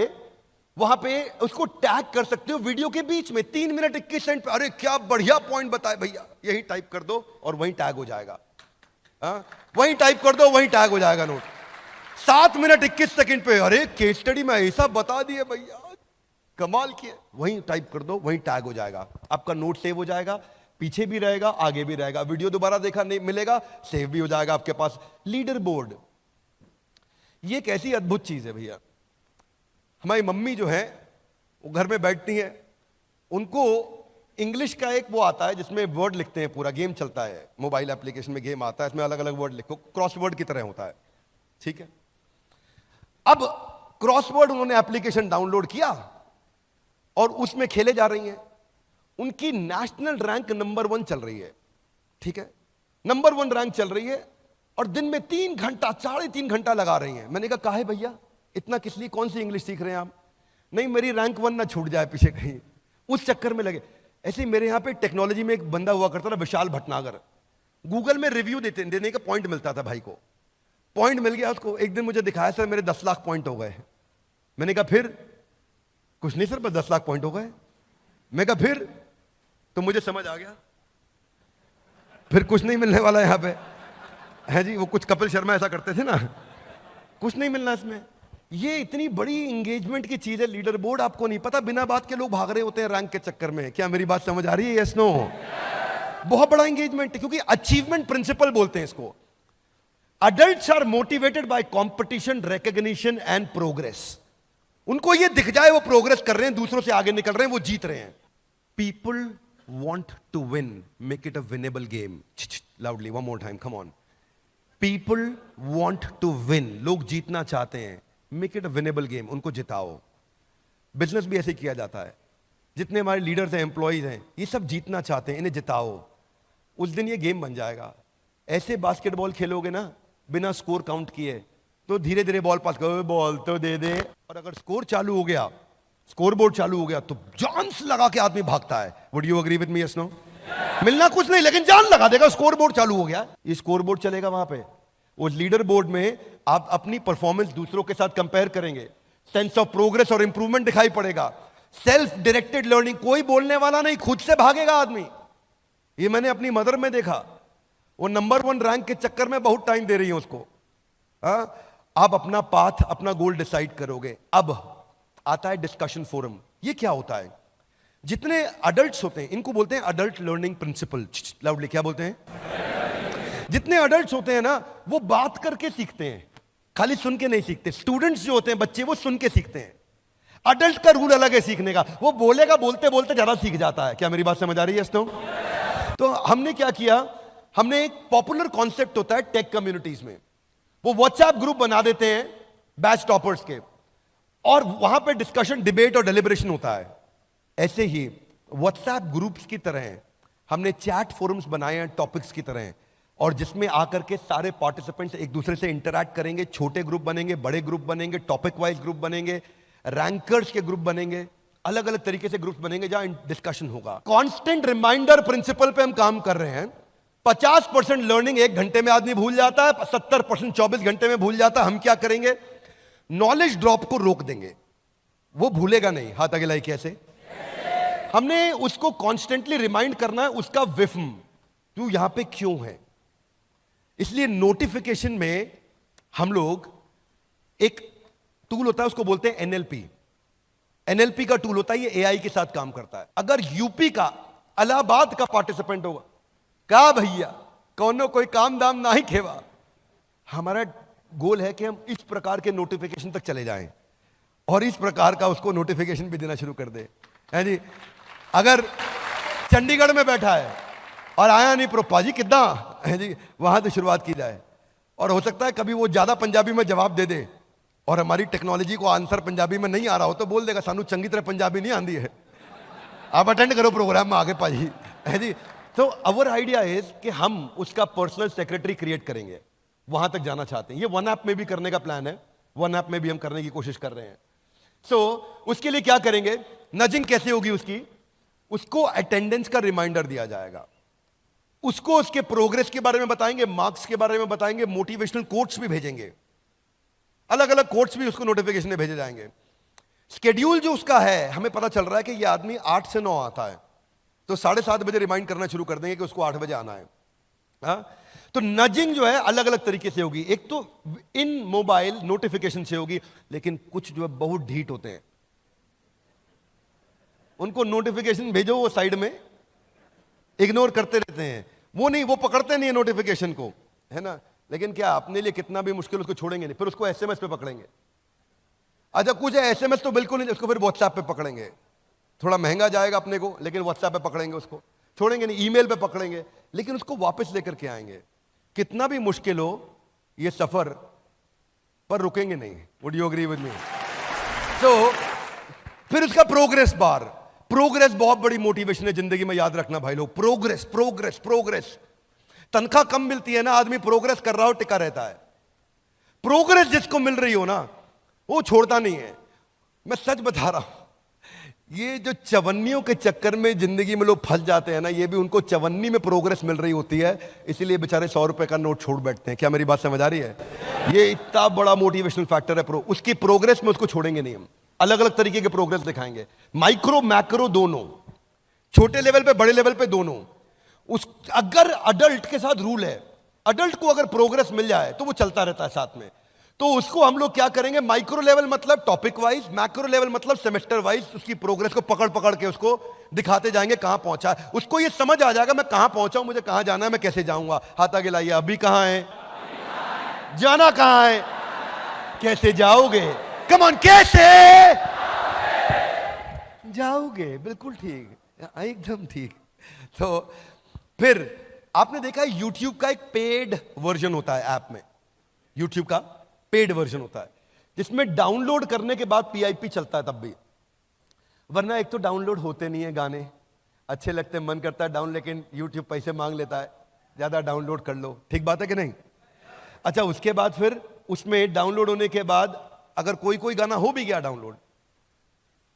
वहां पे उसको टैग कर सकते हो वीडियो के बीच में 3 मिनट 21 सेकंड पे। अरे क्या बढ़िया पॉइंट बताए भैया, यही टाइप कर दो और वहीं टैग हो जाएगा। वहीं टाइप कर दो, वहीं टैग हो जाएगा नोट। 7 मिनट 21 सेकंड पे, अरे केस स्टडी में ऐसा बता दिए भैया, कमाल किए। वहीं टाइप कर दो, वहीं टैग हो जाएगा। आपका नोट सेव हो जाएगा, पीछे भी रहेगा, आगे भी रहेगा। वीडियो दोबारा देखा नहीं मिलेगा, सेव भी हो जाएगा आपके पास। लीडर बोर्ड, ये एक ऐसी अद्भुत चीज है भैया। हमारी मम्मी जो है वो घर में बैठती है, उनको इंग्लिश का एक वो आता है जिसमें वर्ड लिखते हैं, पूरा गेम चलता है, मोबाइल एप्लीकेशन में गेम आता है, इसमें अलग अलग वर्ड लिखो, क्रॉसवर्ड की तरह होता है, ठीक है। अब क्रॉसवर्ड उन्होंने एप्लीकेशन डाउनलोड किया और उसमें खेले जा रही हैं। उनकी नेशनल रैंक नंबर 1 चल रही है, ठीक है, नंबर 1 रैंक चल रही है, और दिन में 3 घंटा 3.5 घंटा लगा रही हैं। मैंने कहा काहे भैया इतना किस लिए, कौन सी इंग्लिश सीख रहे हैं आप? नहीं मेरी रैंक 1 ना छूट जाए पीछे कहीं, उस चक्कर में लगे। ऐसे मेरे यहां पे टेक्नोलॉजी में एक बंदा हुआ करता था, विशाल भटनागर, गूगल में रिव्यू देने का पॉइंट मिलता था भाई को। पॉइंट मिल गया उसको, एक दिन मुझे दिखाया सर मेरे 10 लाख पॉइंट हो गए। मैंने कहा फिर? कुछ नहीं सर बस 10 लाख पॉइंट हो गए। मैं कहा फिर? तो मुझे समझ आ गया फिर कुछ नहीं मिलने वाला यहां पे है जी। वो कुछ कपिल शर्मा ऐसा करते थे ना, कुछ नहीं मिलना इसमें। ये इतनी बड़ी इंगेजमेंट की चीज है लीडर बोर्ड, आपको नहीं पता, बिना बात के लोग भाग रहे होते हैं रैंक के चक्कर में। क्या मेरी बात समझ आ रही है? Yes no? बहुत बड़ा इंगेजमेंट है, क्योंकि अचीवमेंट प्रिंसिपल बोलते हैं इसको। Adults are motivated by competition, recognition and progress. उनको ये दिख जाए वो प्रोग्रेस कर रहे हैं, दूसरों से आगे निकल रहे हैं, वो जीत रहे हैं। People want to win, make it a winnable game. Loudly one more time, come on. People want to win, लोग जीतना चाहते हैं, make it a winnable game, उनको जिताओ। बिजनेस भी ऐसे किया जाता है, जितने हमारे लीडर्स हैं, एम्प्लॉयज हैं, ये सब जीतना चाहते हैं, इन्हें जिताओ, उस दिन ये गेम बन जाएगा। ऐसे बास्केटबॉल खेलोगे ना बिना स्कोर काउंट किए, तो धीरे धीरे बॉल पास करो, बॉल तो दे दे, और अगर स्कोर चालू हो गया, स्कोर बोर्ड चालू हो गया, तो जान से लगा के आदमी भागता है। Would you agree with me? Yes no? मिलना कुछ नहीं, लेकिन जान लगा देगा, स्कोर बोर्ड चालू हो गया। ये स्कोर बोर्ड चलेगा वहां पे, उस लीडर बोर्ड में आप अपनी परफॉर्मेंस दूसरों के साथ कंपेयर करेंगे, सेंस ऑफ प्रोग्रेस और इंप्रूवमेंट दिखाई पड़ेगा। सेल्फ डायरेक्टेड लर्निंग, कोई बोलने वाला नहीं, खुद से भागेगा आदमी। ये मैंने अपनी मदर में देखा। वो नंबर 1 रैंक के चक्कर में बहुत टाइम दे रही है उसको। आप अपना पाथ, अपना गोल डिसाइड करोगे। अब आता है डिस्कशन फोरम। ये क्या होता है? जितने अडल्ट्स होते हैं, इनको बोलते हैं अडल्ट लर्निंग प्रिंसिपल। लाउडली क्या बोलते हैं? जितने अडल्ट्स होते हैं ना, वो बात करके सीखते हैं, खाली सुन के नहीं सीखते। स्टूडेंट्स जो होते हैं, बच्चे, वो सुन के सीखते हैं। अडल्ट का रूल अलग है सीखने का, वो बोलेगा, बोलते बोलते ज्यादा सीख जाता है। क्या मेरी बात समझ आ रही है दोस्तों? तो हमने क्या किया, हमने एक पॉपुलर कॉन्सेप्ट होता है टेक कम्युनिटीज में, वो व्हाट्सएप ग्रुप बना देते हैं बैच टॉपर्स के, और वहां पे डिस्कशन, डिबेट और डेलिब्रेशन होता है। ऐसे ही व्हाट्सएप ग्रुप्स की तरह हमने चैट फोरम्स बनाए हैं टॉपिक्स की तरह, और जिसमें आकर के सारे पार्टिसिपेंट्स एक दूसरे से इंटरैक्ट करेंगे। छोटे ग्रुप बनेंगे, बड़े ग्रुप बनेंगे, टॉपिक वाइज ग्रुप बनेंगे, रैंकर्स के ग्रुप बनेंगे, अलग अलग तरीके से ग्रुप्स बनेंगे जहां डिस्कशन होगा। कांस्टेंट रिमाइंडर प्रिंसिपल पे हम काम कर रहे हैं। 50% लर्निंग 1 घंटे में आदमी भूल जाता है, 70% 24 घंटे में भूल जाता है। हम क्या करेंगे? नॉलेज ड्रॉप को रोक देंगे, वो भूलेगा नहीं। हाथ आगे लाई कैसे? हमने उसको कॉन्स्टेंटली रिमाइंड करना है उसका विफ्म, तू यहां पे क्यों है। इसलिए नोटिफिकेशन में हम लोग एक टूल होता है, उसको बोलते हैं एनएलपी। एनएलपी का टूल होता है, ये एआई के साथ काम करता है। अगर यूपी का, इलाहाबाद का पार्टिसिपेंट होगा, क्या भैया कौनो कोई काम दाम ना ही खेवा, हमारा गोल है कि हम इस प्रकार के नोटिफिकेशन तक चले जाएं और इस प्रकार का उसको नोटिफिकेशन भी देना शुरू कर दे। है जी? अगर चंडीगढ़ में बैठा है और आया नहीं प्रोपा जी कितना है जी, वहां से शुरुआत की जाए। और हो सकता है कभी वो ज्यादा पंजाबी में जवाब दे दे और हमारी टेक्नोलॉजी को आंसर पंजाबी में नहीं आ रहा हो तो बोल देगा सानू चंगी तरह पंजाबी नहीं आती है, आप अटेंड करो प्रोग्राम में आगे पाजी। है जी? तो अवर आइडिया इज कि हम उसका पर्सनल सेक्रेटरी क्रिएट करेंगे, वहां तक जाना चाहते हैं। ये वन ऐप में भी करने का प्लान है, वन ऐप में भी हम करने की कोशिश कर रहे हैं। उसके लिए क्या करेंगे, नजिंग कैसे होगी उसकी, उसको अटेंडेंस का रिमाइंडर दिया जाएगा, उसको उसके प्रोग्रेस के बारे में बताएंगे, मार्क्स के बारे में बताएंगे, मोटिवेशनल कोट्स भी भेजेंगे, अलग अलग कोट्स भी उसको नोटिफिकेशन में भेजे जाएंगे। स्केड्यूल जो उसका है, हमें पता चल रहा है कि ये आदमी 8 से 9 आता है, तो 7:30 बजे रिमाइंड करना शुरू कर देंगे कि उसको 8 बजे आना है। हाँ? तो नजिंग जो है अलग अलग तरीके से होगी। एक तो इन मोबाइल नोटिफिकेशन से होगी, लेकिन कुछ जो है बहुत ढीठ होते हैं, उनको नोटिफिकेशन भेजो वो साइड में इग्नोर करते रहते हैं, वो नहीं, वो पकड़ते नहीं है नोटिफिकेशन को, है ना। लेकिन क्या अपने लिए कितना भी मुश्किल उसको छोड़ेंगे नहीं, फिर उसको एसएमएस पे पकड़ेंगे। अच्छा कुछ है एसएमएस तो बिल्कुल नहीं, उसको फिर व्हाट्सएप पे पकड़ेंगे, थोड़ा महंगा जाएगा अपने को, लेकिन व्हाट्सएप पे पकड़ेंगे, उसको छोड़ेंगे नहीं, ईमेल पे पकड़ेंगे, लेकिन उसको वापस लेकर के आएंगे। कितना भी मुश्किल हो ये सफर, पर रुकेंगे नहीं। Would you agree with me? तो फिर उसका प्रोग्रेस बार, प्रोग्रेस बहुत बड़ी मोटिवेशन है जिंदगी में, याद रखना भाई लोग। Progress progress progress. तनख्वाह कम मिलती है ना, आदमी प्रोग्रेस कर रहा हो टिका रहता है। प्रोग्रेस जिसको मिल रही हो ना, वो छोड़ता नहीं है। मैं सच बता रहा हूं, ये जो चवन्नियों के चक्कर में जिंदगी में लोग फंस जाते हैं ना, ये भी उनको चवन्नी में प्रोग्रेस मिल रही होती है, इसीलिए बेचारे 100 रुपए का नोट छोड़ बैठते हैं। क्या मेरी बात समझ आ रही है? ये इतना बड़ा मोटिवेशनल फैक्टर है। उसकी प्रोग्रेस में उसको छोड़ेंगे नहीं हम, अलग अलग तरीके के प्रोग्रेस दिखाएंगे, माइक्रो मैक्रो दोनों, छोटे लेवल पे बड़े लेवल पे दोनों। अगर अडल्ट के साथ रूल है, अडल्ट को अगर प्रोग्रेस मिल जाए तो वो चलता रहता है साथ में, तो उसको हम लोग क्या करेंगे, माइक्रो लेवल मतलब टॉपिक वाइज, मैक्रो लेवल मतलब सेमेस्टर वाइज उसकी प्रोग्रेस को पकड़ पकड़ के उसको दिखाते जाएंगे कहां पहुंचा है। उसको ये समझ आ जाएगा मैं कहां पहुंचा हूं, मुझे कहां जाना है, मैं कैसे जाऊंगा। हाथ आगे लाइए, अभी कहां है, जाना कहां है, कैसे जाओगे, कम ऑन, कैसे जाओगे, बिल्कुल ठीक, एकदम ठीक। तो फिर आपने देखा है यूट्यूब का एक पेड वर्जन होता है, ऐप में यूट्यूब का पेड वर्जन होता है, जिसमें डाउनलोड करने के बाद पीआईपी चलता है तब भी, वरना एक तो डाउनलोड होते नहीं है गाने, अच्छे लगते हैं, मन करता है डाउन, लेकिन यूट्यूब पैसे मांग लेता है, ज्यादा डाउनलोड कर लो, ठीक बात है कि नहीं। अच्छा उसके बाद फिर उसमें डाउनलोड होने के बाद अगर कोई कोई गाना हो भी गया डाउनलोड,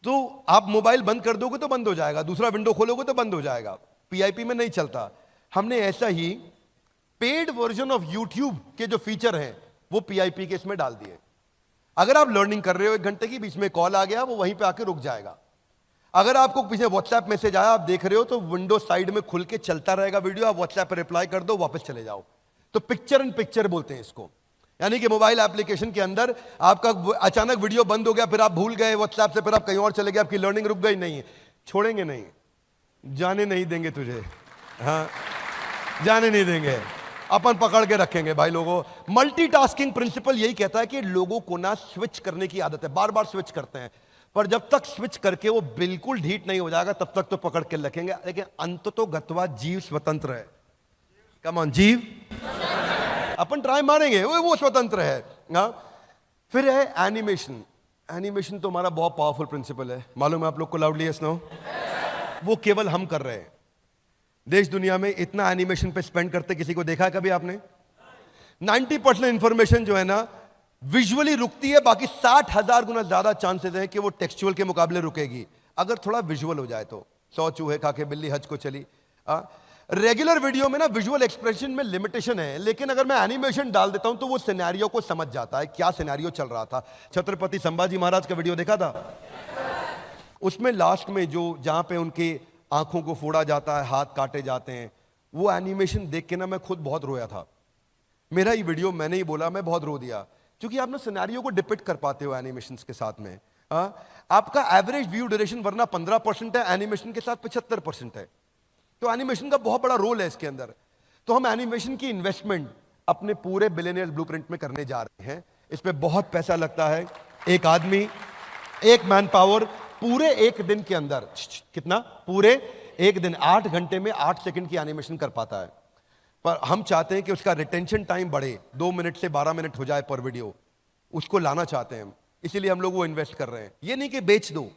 तो आप मोबाइल बंद कर दोगे तो बंद हो जाएगा, दूसरा विंडो खोलोगे तो बंद हो जाएगा, पीआईपी में नहीं चलता। हमने ऐसा ही पेड वर्जन ऑफ यूट्यूब के जो फीचर हैं वो पीआईपी के इसमें डाल दिए। अगर आप लर्निंग कर रहे हो 1 घंटे की, बीच में कॉल आ गया, वो वहीं पे आके रुक जाएगा। अगर आपको पीछे व्हाट्सएप मैसेज आया, आप देख रहे हो, तो विंडो साइड में खुल के चलता रहेगा वीडियो, आप व्हाट्सएप पर रिप्लाई कर दो, वापस चले जाओ। तो पिक्चर इन पिक्चर बोलते हैं इसको, यानी कि मोबाइल एप्लीकेशन के अंदर आपका अचानक वीडियो बंद हो गया, फिर आप भूल गए व्हाट्सएप से, फिर आप कहीं और चले गए, आपकी लर्निंग रुक गई, नहीं, छोड़ेंगे नहीं, जाने नहीं देंगे तुझे, हाँ जाने नहीं देंगे, अपन पकड़ के रखेंगे भाई लोगों। मल्टीटास्किंग प्रिंसिपल यही कहता है कि लोगों को ना स्विच करने की आदत है, बार बार स्विच करते हैं, पर जब तक स्विच करके वो बिल्कुल ढीठ नहीं हो जाएगा तब तक तो पकड़ के रखेंगे। लेकिन अंततोगत्वा जीव स्वतंत्र है, कम ऑन जीव, अपन ट्राई मारेंगे, वो स्वतंत्र है। हाँ, फिर है एनिमेशन। एनिमेशन तो हमारा बहुत पावरफुल प्रिंसिपल है, मालूम है आप लोग को, लाउडली यस नो? वो केवल हम कर रहे हैं। देश दुनिया में इतना एनिमेशन पे स्पेंड करते किसी को देखा है कभी आपने? 90% इंफॉर्मेशन जो है ना विजुअली रुकती है, बाकी 60,000 गुना ज्यादा चांसेस हैं कि वो टेक्सचुअल के मुकाबले रुकेगी अगर थोड़ा विजुअल हो जाए तो। 100 चूहे खा के बिल्ली हज को चली। रेगुलर वीडियो में ना विजुअल एक्सप्रेशन में लिमिटेशन है, लेकिन अगर मैं एनिमेशन डाल देता हूं तो वो सिनेरियो को समझ जाता है, क्या सिनेरियो चल रहा था। छत्रपति संभाजी महाराज का वीडियो देखा था? उसमें लास्ट में जो जहां पे उनके आंखों को फोड़ा जाता है, हाथ काटे जाते हैं, वो एनिमेशन देख के ना मैं खुद बहुत रोया था। मेरा ही वीडियो, मैंने ही बोला, मैं बहुत रो दिया, क्योंकि आप ना सिनेरियो को डिपिक्ट कर पाते हो एनिमेशन के साथ में। आपका एवरेज व्यू ड्यूरेशन वरना 15% है, एनिमेशन के साथ 75% है, तो एनिमेशन का बहुत बड़ा रोल है इसके अंदर। तो हम एनिमेशन की इन्वेस्टमेंट अपने पूरे बिलियनियर ब्लूप्रिंट में करने जा रहे हैं। इस पे बहुत पैसा लगता है। एक आदमी, एक मैन पावर पूरे एक दिन के अंदर, कितना? पूरे एक दिन 8 घंटे में 8 सेकंड की एनिमेशन कर पाता है। पर हम चाहते हैं कि उसका रिटेंशन टाइम बढ़े, 2 मिनट से 12 मिनट हो जाए पर वीडियो, उसको लाना चाहते हैं हम, इसीलिए हम लोग वो इन्वेस्ट कर रहे हैं। ये नहीं कि बेच दो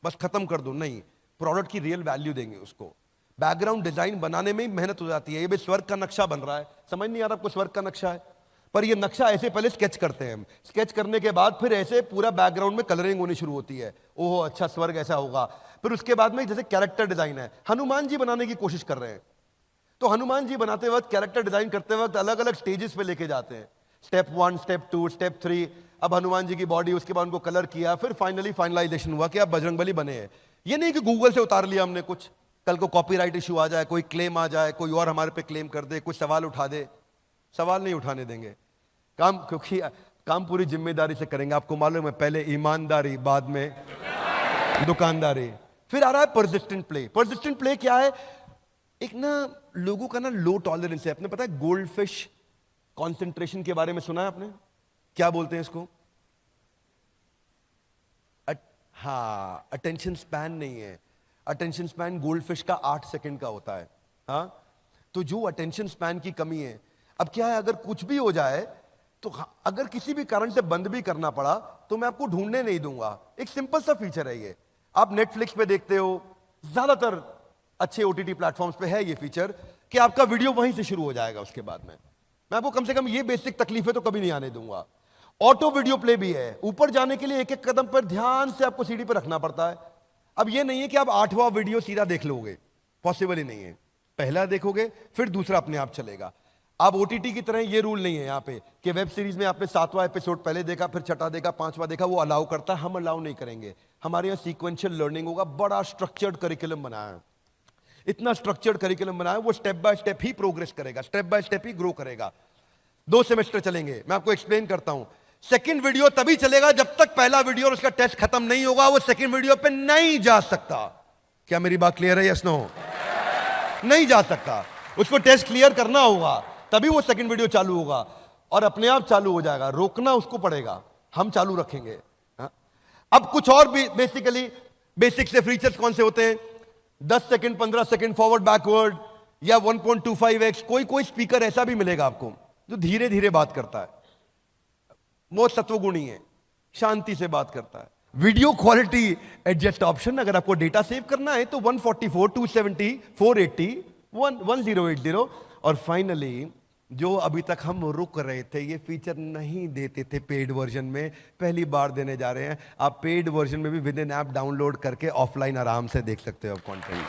बस खत्म कर दो, नहीं, प्रोडक्ट की रियल वैल्यू देंगे उसको। बैकग्राउंड डिजाइन बनाने में ही मेहनत हो जाती है। ये भी स्वर्ग का नक्शा बन रहा है, समझ नहीं आ रहा आपको स्वर्ग का नक्शा है, पर ये नक्शा ऐसे पहले स्केच करते हैं हम, स्केच करने के बाद फिर ऐसे पूरा बैकग्राउंड में कलरिंग होनी शुरू होती है, ओहो अच्छा स्वर्ग ऐसा होगा। फिर उसके बाद में जैसे कैरेक्टर डिजाइन है, हनुमान जी बनाने की कोशिश कर रहे हैं, तो हनुमान जी बनाते वक्त, कैरेक्टर डिजाइन करते वक्त अलग अलग स्टेजेस पे लेके जाते हैं, स्टेप 1, स्टेप 2, स्टेप 3। अब हनुमान जी की बॉडी, उसके बाद उनको कलर किया, फिर फाइनली फाइनलाइजेशन हुआ कि आप बजरंगबली बने हैं। ये नहीं कि गूगल से उतार लिया हमने कुछ, कल को कॉपीराइट इशू आ जाए, कोई क्लेम आ जाए, कोई और हमारे पे क्लेम कर दे, कुछ सवाल उठा दे। सवाल नहीं उठाने देंगे काम, क्योंकि काम पूरी जिम्मेदारी से करेंगे। आपको मालूम है, पहले ईमानदारी, बाद में दुकानदारी। फिर आ रहा है परसिस्टेंट प्ले। परसिस्टेंट प्ले क्या है? एक ना लोगों का ना लो टॉलरेंस है। आपने पता है गोल्ड फिश कॉन्सेंट्रेशन के बारे में सुना है आपने? क्या बोलते हैं इसको? हाँ, अटेंशन स्पैन नहीं है। अटेंशन स्पैन गोल्ड फिश का 8 सेकंड का होता है। हाँ, तो जो अटेंशन स्पैन की कमी है, अब क्या है, अगर कुछ भी हो जाए तो अगर किसी भी कारण से बंद भी करना पड़ा तो मैं आपको ढूंढने नहीं दूंगा। एक सिंपल सा फीचर है ये। आप नेटफ्लिक्स पे देखते हो, ज्यादातर अच्छे ओटीटी प्लेटफॉर्म्स पे है ये फीचर कि आपका वीडियो वहीं से शुरू हो जाएगा। उसके बाद में मैं आपको कम से कम ये बेसिक तकलीफें तो कभी नहीं आने दूंगा। ऑटो वीडियो प्ले भी है। ऊपर जाने के लिए एक एक कदम पर ध्यान से आपको सीढ़ी पर रखना पड़ता है। अब ये नहीं है कि आप 8वां वीडियो सीधा देख लोगे, पॉसिबल ही नहीं है। पहला देखोगे फिर दूसरा अपने आप चलेगा। आप ओटीटी की तरह ये रूल नहीं है यहाँ पे कि वेब सीरीज में आपने 7वां एपिसोड पहले देखा, फिर 6वां देखा, 5वां देखा, वो अलाउ करता है, हम अलाउ नहीं करेंगे। हमारे यहाँ सीक्वेंशियल लर्निंग होगा। बड़ा स्ट्रक्चर्ड करिकुलम बनाया है, इतना स्ट्रक्चर्ड करिकुलम बनाया, वो स्टेप बाय स्टेप ही प्रोग्रेस करेगा, स्टेप बाय स्टेप ही ग्रो करेगा। 2 सेमेस्टर चलेंगे। मैं आपको एक्सप्लेन करता हूं। सेकंड वीडियो तभी चलेगा जब तक पहला वीडियो और उसका टेस्ट खत्म नहीं होगा, वो सेकंड वीडियो पे नहीं जा सकता। क्या मेरी बात क्लियर है? Yes no? नहीं जा सकता, उसको टेस्ट क्लियर करना होगा, तभी वो सेकंड वीडियो चालू होगा और अपने आप चालू हो जाएगा। रोकना उसको पड़ेगा, हम चालू रखेंगे। अब कुछ और भी बेसिक से फीचर्स कौन से होते हैं? 10 सेकंड, 15 सेकंड फॉरवर्ड बैकवर्ड, या 1.25x। कोई स्पीकर ऐसा भी मिलेगा आपको जो धीरे धीरे बात करता है, बहुत सत्वगुणी है, शांति से बात करता है। वीडियो क्वालिटी एडजस्ट ऑप्शन, अगर आपको डेटा सेव करना है तो 144, 270, 480, 1080। और फाइनली जो अभी तक हम रुक रहे थे, ये फीचर नहीं देते थे पेड वर्जन में, पहली बार देने जा रहे हैं। आप पेड वर्जन में भी विद इन ऐप डाउनलोड करके ऑफलाइन आराम से देख सकते हो कंटेंट।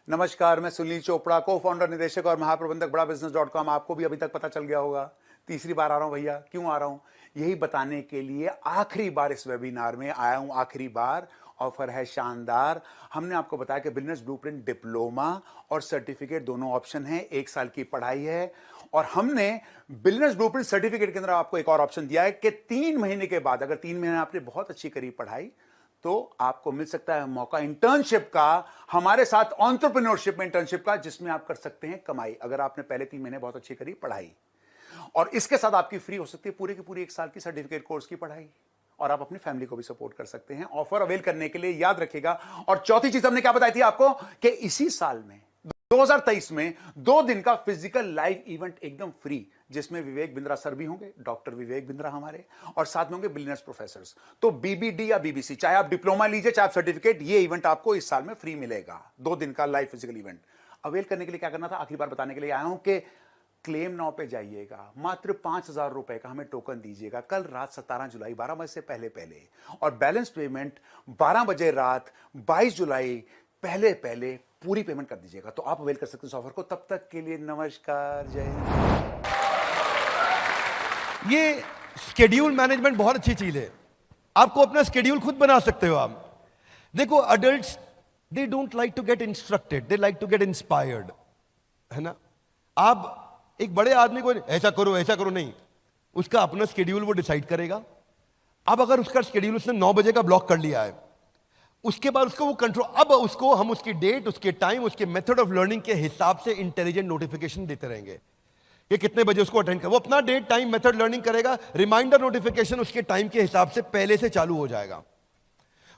नमस्कार, मैं सुनील चोपड़ा, को फाउंडर, निदेशक और महाप्रबंधक बड़ा बिजनेस.com। आपको भी अभी तक पता चल गया होगा तीसरी बार आ रहा हूं भैया। क्यों आ रहा हूं? यही बताने के लिए आखिरी बार इस वेबिनार में आया हूं। आखिरी बार ऑफर है शानदार। हमने आपको बताया कि बिजनेस ब्लूप्रिंट डिप्लोमा और सर्टिफिकेट दोनों ऑप्शन है, 1 साल की पढ़ाई है। और हमने बिजनेस ब्लूप्रिंट सर्टिफिकेट के अंदर आपको एक और ऑप्शन दिया है कि 3 महीने के बाद, अगर 3 महीने आपने बहुत अच्छी करी पढ़ाई, तो आपको मिल सकता है मौका इंटर्नशिप का, हमारे साथ एंटरप्रेन्योरशिप में इंटर्नशिप का, जिसमें आप कर सकते हैं कमाई, अगर आपने पहले 3 महीने बहुत अच्छी करी पढ़ाई। और इसके साथ आपकी फ्री हो सकती है पूरे की पूरी 1 साल की सर्टिफिकेट कोर्स की पढ़ाई, और आप अपनी फैमिली को भी सपोर्ट कर सकते हैं। ऑफर अवेल करने के लिए याद रखिएगा। और चौथी चीज हमने क्या बताई थी आपको कि इसी साल में 2023 में 2 दिन का फिजिकल लाइव इवेंट एकदम फ्री, जिसमें विवेक बिंद्रा सर भी होंगे, डॉक्टर विवेक बिंद्रा हमारे, और साथ में होंगे बिलियनर्स प्रोफेसर्स। तो बीबीडी या बीबीसी, चाहे आप डिप्लोमा लीजिए चाहे आप सर्टिफिकेट, ये इवेंट आपको इस साल में फ्री मिलेगा। 2 दिन का लाइव फिजिकल इवेंट अवेल करने के लिए क्या करना था, आखिरी बार बताने के लिए आया हूं कि क्लेम नाउ पे जाइएगा, मात्र 5,000 रुपए का हमें टोकन दीजिएगा कल रात 17 जुलाई 12 बजे से पहले, और बैलेंस पेमेंट 12 बजे रात 22 जुलाई पहले पूरी पेमेंट कर दीजिएगा। तो आप अवेल कर सकते हैं इस ऑफर को। तब तक के लिए नमस्कार, जय हिंद। ये स्केड्यूल मैनेजमेंट बहुत अच्छी चीज है। आपको अपना स्केड्यूल खुद बना सकते हो आप। देखो, adults they don't like to get instructed, they like to get inspired, है ना। आप एक बड़े आदमी को ऐसा करो नहीं, उसका अपना स्केड्यूल वो डिसाइड करेगा। अब अगर उसका स्केड्यूल उसने 9 बजे का ब्लॉक कर लिया है, उसके बाद उसको वो कंट्रोल, अब उसको हम उसकी डेट, उसके टाइम, उसके मेथड ऑफ लर्निंग के हिसाब से इंटेलिजेंट नोटिफिकेशन देते रहेंगे कि कितने बजे उसको अटेंड कर। वो अपना डेट, टाइम, मेथड लर्निंग करेगा। रिमाइंडर नोटिफिकेशन उसके टाइम के हिसाब से पहले से चालू हो जाएगा।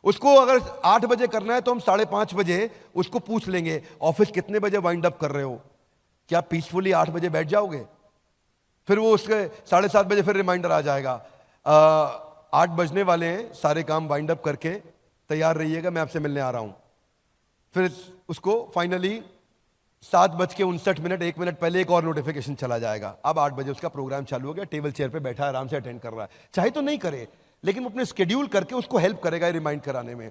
उसको अगर 8 बजे करना है तो हम 5:30 बजे उसको पूछ लेंगे, ऑफिस कितने बजे वाइंड अप कर रहे हो, क्या पीसफुली 8 बजे बैठ जाओगे? फिर वो उसके 7:30 बजे फिर रिमाइंडर आ जाएगा, 8 बजने वाले हैं, सारे काम वाइंड अप करके तैयार रहिएगा, मैं आपसे मिलने आ रहा हूं। फिर उसको फाइनली 7:59 1 मिनट पहले एक और नोटिफिकेशन चला जाएगा। अब 8 बजे उसका प्रोग्राम चालू हो गया, टेबल चेयर पे बैठा आराम से अटेंड कर रहा है। चाहे तो नहीं करे, लेकिन वो अपने स्केड्यूल करके उसको हेल्प करेगा रिमाइंड कराने में।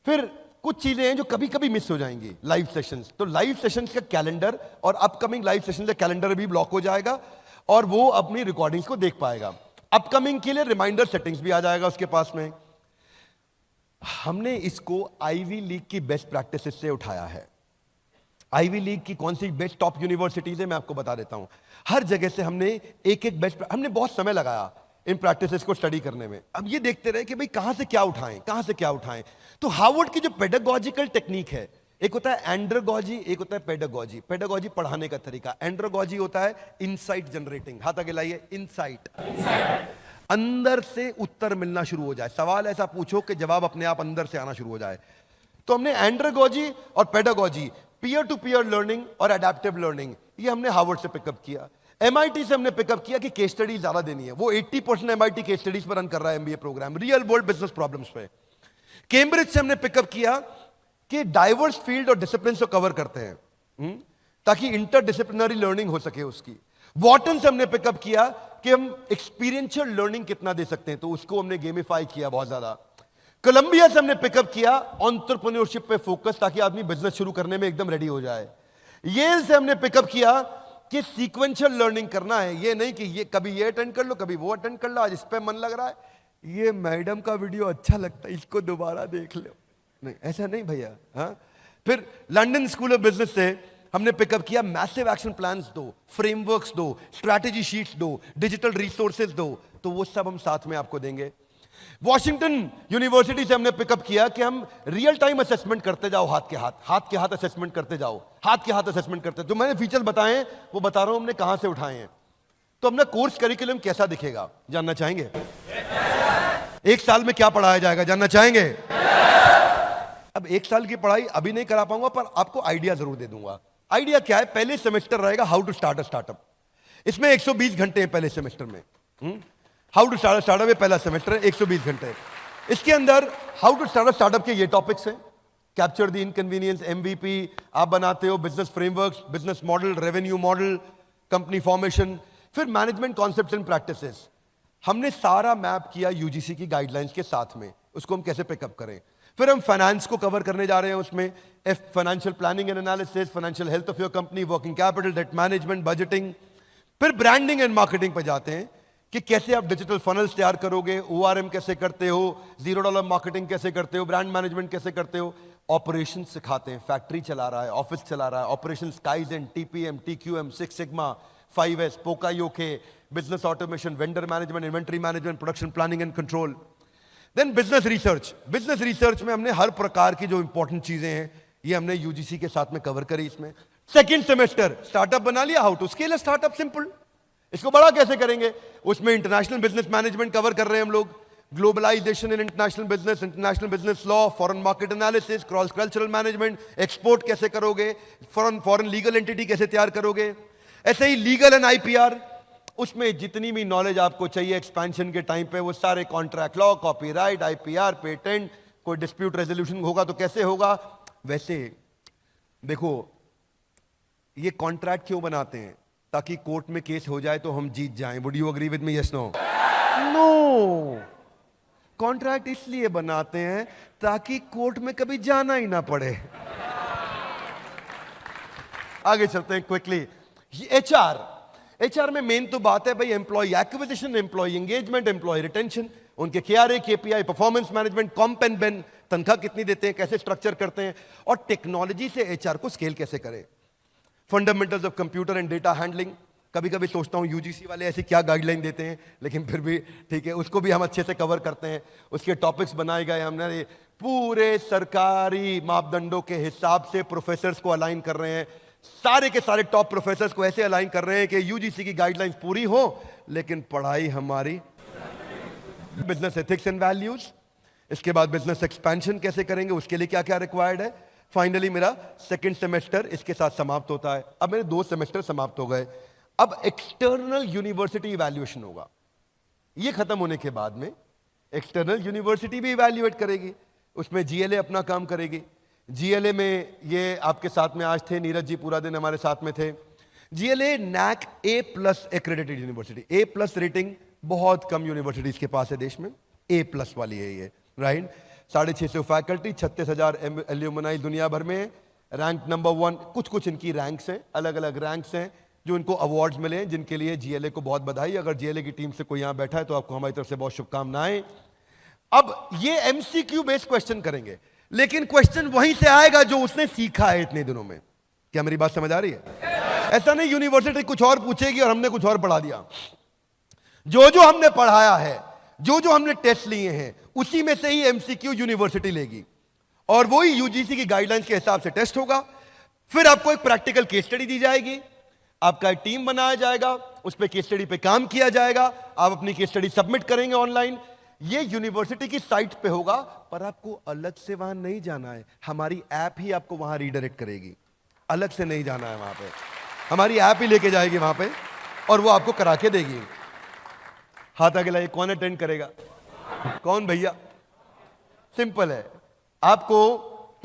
फिर कुछ चीजें हैं जो कभी कभी मिस हो जाएंगी, लाइव सेशंस। तो लाइव सेशंस का कैलेंडर और अपकमिंग लाइव सेशंस का कैलेंडर भी ब्लॉक हो जाएगा, और वो अपनी रिकॉर्डिंग्स को देख पाएगा। अपकमिंग के लिए रिमाइंडर सेटिंग्स भी आ जाएगा उसके पास में। हमने इसको आईवी लीग की बेस्ट प्रैक्टिसेस से उठाया है। आईवी लीग की कौन सी बेस्ट टॉप यूनिवर्सिटीज है मैं आपको बता देता हूं। हर जगह से हमने एक बेस्ट, हमने बहुत समय लगाया इन प्रैक्टिसेस को स्टडी करने में। अब ये देखते रहे कि भाई कहां से क्या उठाएं। तो हार्वर्ड की जो पेडागॉजिकल टेक्निक है, एक होता है एंड्रोगॉजी, एक होता है पेडागॉजी। पेडागॉजी पढ़ाने का तरीका, एंड्रोगॉजी होता है इनसाइट जनरेटिंग। हाथ आगे लाइए, इनसाइट, अंदर से उत्तर मिलना शुरू हो जाए। सवाल ऐसा पूछो कि जवाब अपने आप अंदर से आना शुरू हो जाए। तो हमने एंड्रोगॉजी और pedagogy, peer to peer learning और एडेप्टिव लर्निंग, ये हमने हार्वर्ड से पिकअप किया। MIT से हमने पिकअप किया कि केस स्टडी ज्यादा देनी है। वो 80% MIT केस स्टडीज पर रन कर रहा है MBA programme, real world business problems पे। कैम्ब्रिज से हमने पिकअप किया कि डाइवर्स फील्ड और डिसिप्लिन को कवर करते हैं ताकि इंटरडिसिप्लिनरी लर्निंग हो सके उसकी। वॉटन से हमने पिकअप किया कि हम एक्सपीरियंशियल लर्निंग कितना दे सकते हैं, तो उसको हमने गेमिफाई किया बहुत ज्यादा। कोलंबिया से हमने पिकअप किया एंटरप्रेन्योरशिप पे फोकस, ताकि आदमी बिजनेस शुरू करने में एकदम रेडी हो जाए। येल से हमने पिकअप किया कि सीक्वेंशियल लर्निंग करना है, ये नहीं कि ये कभी ये अटेंड कर लो कभी वो अटेंड कर लो, आज इस पे मन लग रहा है, ये मैडम का वीडियो अच्छा लगता है इसको दोबारा देख लो, नहीं ऐसा नहीं भैया। हाँ, फिर लंदन स्कूल ऑफ बिजनेस से हमने पिकअप किया मैसिव एक्शन प्लान्स दो, फ्रेमवर्क्स दो, स्ट्रैटेजी शीट्स दो, डिजिटल रिसोर्सेज दो, तो वो सब हम साथ में आपको देंगे। वॉशिंगटन यूनिवर्सिटी से हमने पिकअप किया कि हम रियल टाइम असेसमेंट करते जाओ, हाथ के हाथ असेसमेंट करते जाओ, हाथ के हाथ असेसमेंट करते। जो मैंने फीचर बताए वो बता रहा हूं हमने कहां से उठाए हैं। तो अपना कोर्स करिकुलम कैसा दिखेगा जानना चाहेंगे? 1 साल में क्या पढ़ाया जाएगा जानना चाहेंगे? अब 1 साल की पढ़ाई अभी नहीं करा पाऊंगा, पर आपको आइडिया जरूर दे दूंगा। आइडिया क्या है? पहले सेमेस्टर रहेगा how to start a startup. इसमें 120 घंटे हैं पहले सेमेस्टर में। हाउ टू स्टार्ट स्टार्टअप में पहला सेमेस्टर है, 120 घंटे। इसके अंदर हाउ टू स्टार्ट स्टार्टअप के ये टॉपिक्स हैं, कैप्चर द इनकन्वीनियंस, MVP आप बनाते हो, business frameworks, business model, revenue model, company formation, फिर मैनेजमेंट कॉन्सेप्ट्स एंड प्रैक्टिसेस। हमने सारा मैप किया UGC की गाइडलाइंस के साथ में, उसको हम कैसे पिकअप करें। फिर हम फाइनेंस को कवर करने जा रहे हैं, उसमें financial planning and analysis, financial health of your company, working capital, debt management, budgeting. फिर ब्रांडिंग एंड मार्केटिंग पे जाते हैं कि कैसे आप डिजिटल फनल्स तैयार करोगे, ORM कैसे करते हो, $0 मार्केटिंग कैसे करते हो, ब्रांड मैनेजमेंट कैसे करते हो, ऑपरेशन सिखाते हैं, फैक्ट्री चला रहा है, ऑफिस चला रहा है, operation kaizen, TPM, TQM, 6 sigma, 5S, pokayoke, business automation, vendor management, inventory management, production planning and control. Then business research. Business research में हमने हर प्रकार की जो इंपॉर्टेंट चीजें हैं ये हमने यूजीसी के साथ में कवर करी। इसमें सेकंड सेमेस्टर स्टार्टअप बना लिया, how to scale a startup, simple. इसको बड़ा कैसे करेंगे, उसमें इंटरनेशनल बिजनेस मैनेजमेंट कवर कर रहे हैं हम लोग, globalisation in international business law, foreign market analysis, cross cultural management, export कैसे करोगे, फॉरेन लीगल एंटिटी कैसे तैयार करोगे, ऐसे ही लीगल एंड IPR, उसमें जितनी भी नॉलेज आपको चाहिए एक्सपेंशन के टाइम पे वो सारे contract law, copyright, IPR, patent, कोई डिस्प्यूट रेजोल्यूशन होगा तो कैसे होगा। वैसे देखो ये कॉन्ट्रैक्ट क्यों बनाते हैं, ताकि कोर्ट में केस हो जाए तो हम जीत जाएं। Would you agree with me, yes no? No, contract इसलिए बनाते हैं ताकि कोर्ट में कभी जाना ही ना पड़े। आगे चलते हैं क्विकली। HR में मेन तो बात है भाई employ acquisition, employ engagement, employ retention, उनके KRA, KPI, performance management, comp and ben, तनख्वाह कितनी देते हैं, कैसे स्ट्रक्चर करते हैं, और टेक्नोलॉजी से HR को स्केल कैसे करें। Fundamentals of computer and data handling, कभी कभी सोचता हूं यूजीसी वाले ऐसी क्या गाइडलाइन देते हैं, लेकिन फिर भी ठीक है, उसको भी हम अच्छे से कवर करते हैं। उसके टॉपिक्स बनाए गए हमने, पूरे सरकारी मापदंडों के हिसाब से प्रोफेसर्स को अलाइन कर रहे हैं, सारे के सारे टॉप प्रोफेसर्स को ऐसे अलाइन कर रहे हैं कि यूजीसी की गाइडलाइंस पूरी हो लेकिन पढ़ाई हमारी। बिजनेस एथिक्स एंड वैल्यूज, इसके बाद बिजनेस एक्सपेंशन कैसे करेंगे, उसके लिए क्या क्या रिक्वायर्ड है। फाइनली मेरा सेकंड सेमेस्टर इसके साथ समाप्त होता है। अब मेरे 2 सेमेस्टर समाप्त हो गए। अब एक्सटर्नल यूनिवर्सिटी इवैल्यूएशन होगा। ये खत्म होने के बाद में एक्सटर्नल यूनिवर्सिटी भी इवैल्यूएट करेगी, उसमें GLA अपना काम करेगी। GLA में ये आपके साथ में आज थे, नीरज जी पूरा दिन हमारे साथ में थे। GLA NAC A+ accredited university, A+ rating बहुत कम यूनिवर्सिटीज के पास है देश में, A+ वाली है ये, राइट। 650 फैकल्टी, 36,000 एल्यूमनाई दुनिया भर में, रैंक नंबर 1। कुछ इनकी रैंक्स हैं, अलग अलग रैंक्स हैं जो इनको अवार्ड्स मिले हैं, जिनके लिए GLA को बहुत बधाई। अगर GLA की टीम से कोई यहाँ बैठा है तो आपको हमारी तरफ से बहुत शुभकामनाएं। अब ये MCQ बेस्ड क्वेश्चन करेंगे, लेकिन क्वेश्चन वहीं से आएगा जो उसने सीखा है इतने दिनों में। क्या मेरी बात समझ आ रही है? ऐसा नहीं यूनिवर्सिटी कुछ और पूछेगी और हमने कुछ और पढ़ा दिया। जो हमने पढ़ाया है, जो हमने टेस्ट लिए हैं, उसी में से ही MCQ यूनिवर्सिटी लेगी और वही यूजीसी की गाइडलाइंस के हिसाब से टेस्ट होगा। फिर आपको एक प्रैक्टिकल केस स्टडी दी जाएगी, आपका एक टीम बनाया जाएगा, उस पर केस स्टडी पे काम किया जाएगा, आप अपनी केस स्टडी सबमिट करेंगे ऑनलाइन। ये यूनिवर्सिटी की साइट पे होगा, पर आपको अलग से वहां नहीं जाना है, हमारी ऐप ही आपको वहां रीडायरेक्ट करेगी। अलग से नहीं जाना है वहां पे, हमारी ऐप ही लेके जाएगी वहां पे और वो आपको करा के देगी। हाथ आगे लाइए, कौन अटेंड करेगा? कौन भैया? सिंपल है, आपको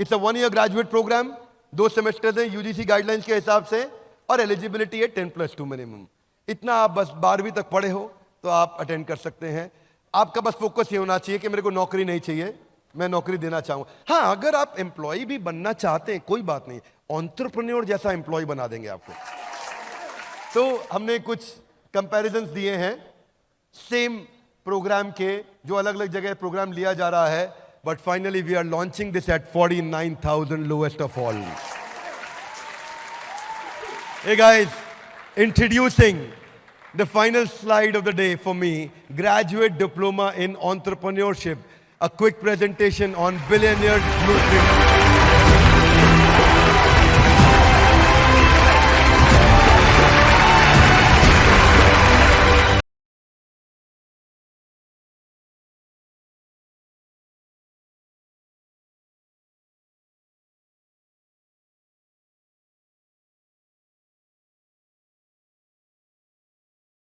it's a 1 year graduate programme, 2 semester हैं यूजीसी गाइडलाइंस के हिसाब से, और एलिजिबिलिटी है 10+2 मिनिमम। इतना आप बस 12वीं तक पढ़े हो तो आप अटेंड कर सकते हैं। आपका बस फोकस ये होना चाहिए कि मेरे को नौकरी नहीं चाहिए, मैं नौकरी देना चाहूंगा। हाँ, अगर आप एम्प्लॉय भी बनना चाहते हैं कोई बात नहीं, एंटरप्रेन्योर जैसा एम्प्लॉय बना देंगे आपको। तो हमने कुछ कंपैरिजंस दिए हैं सेम प्रोग्राम के, जो अलग अलग जगह प्रोग्राम लिया जा रहा है, but finally we are launching this at 49,000 lowest of all. Hey guys, introducing the final slide of the day for me, graduate diploma in entrepreneurship, a quick presentation on Billionaires Blueprint.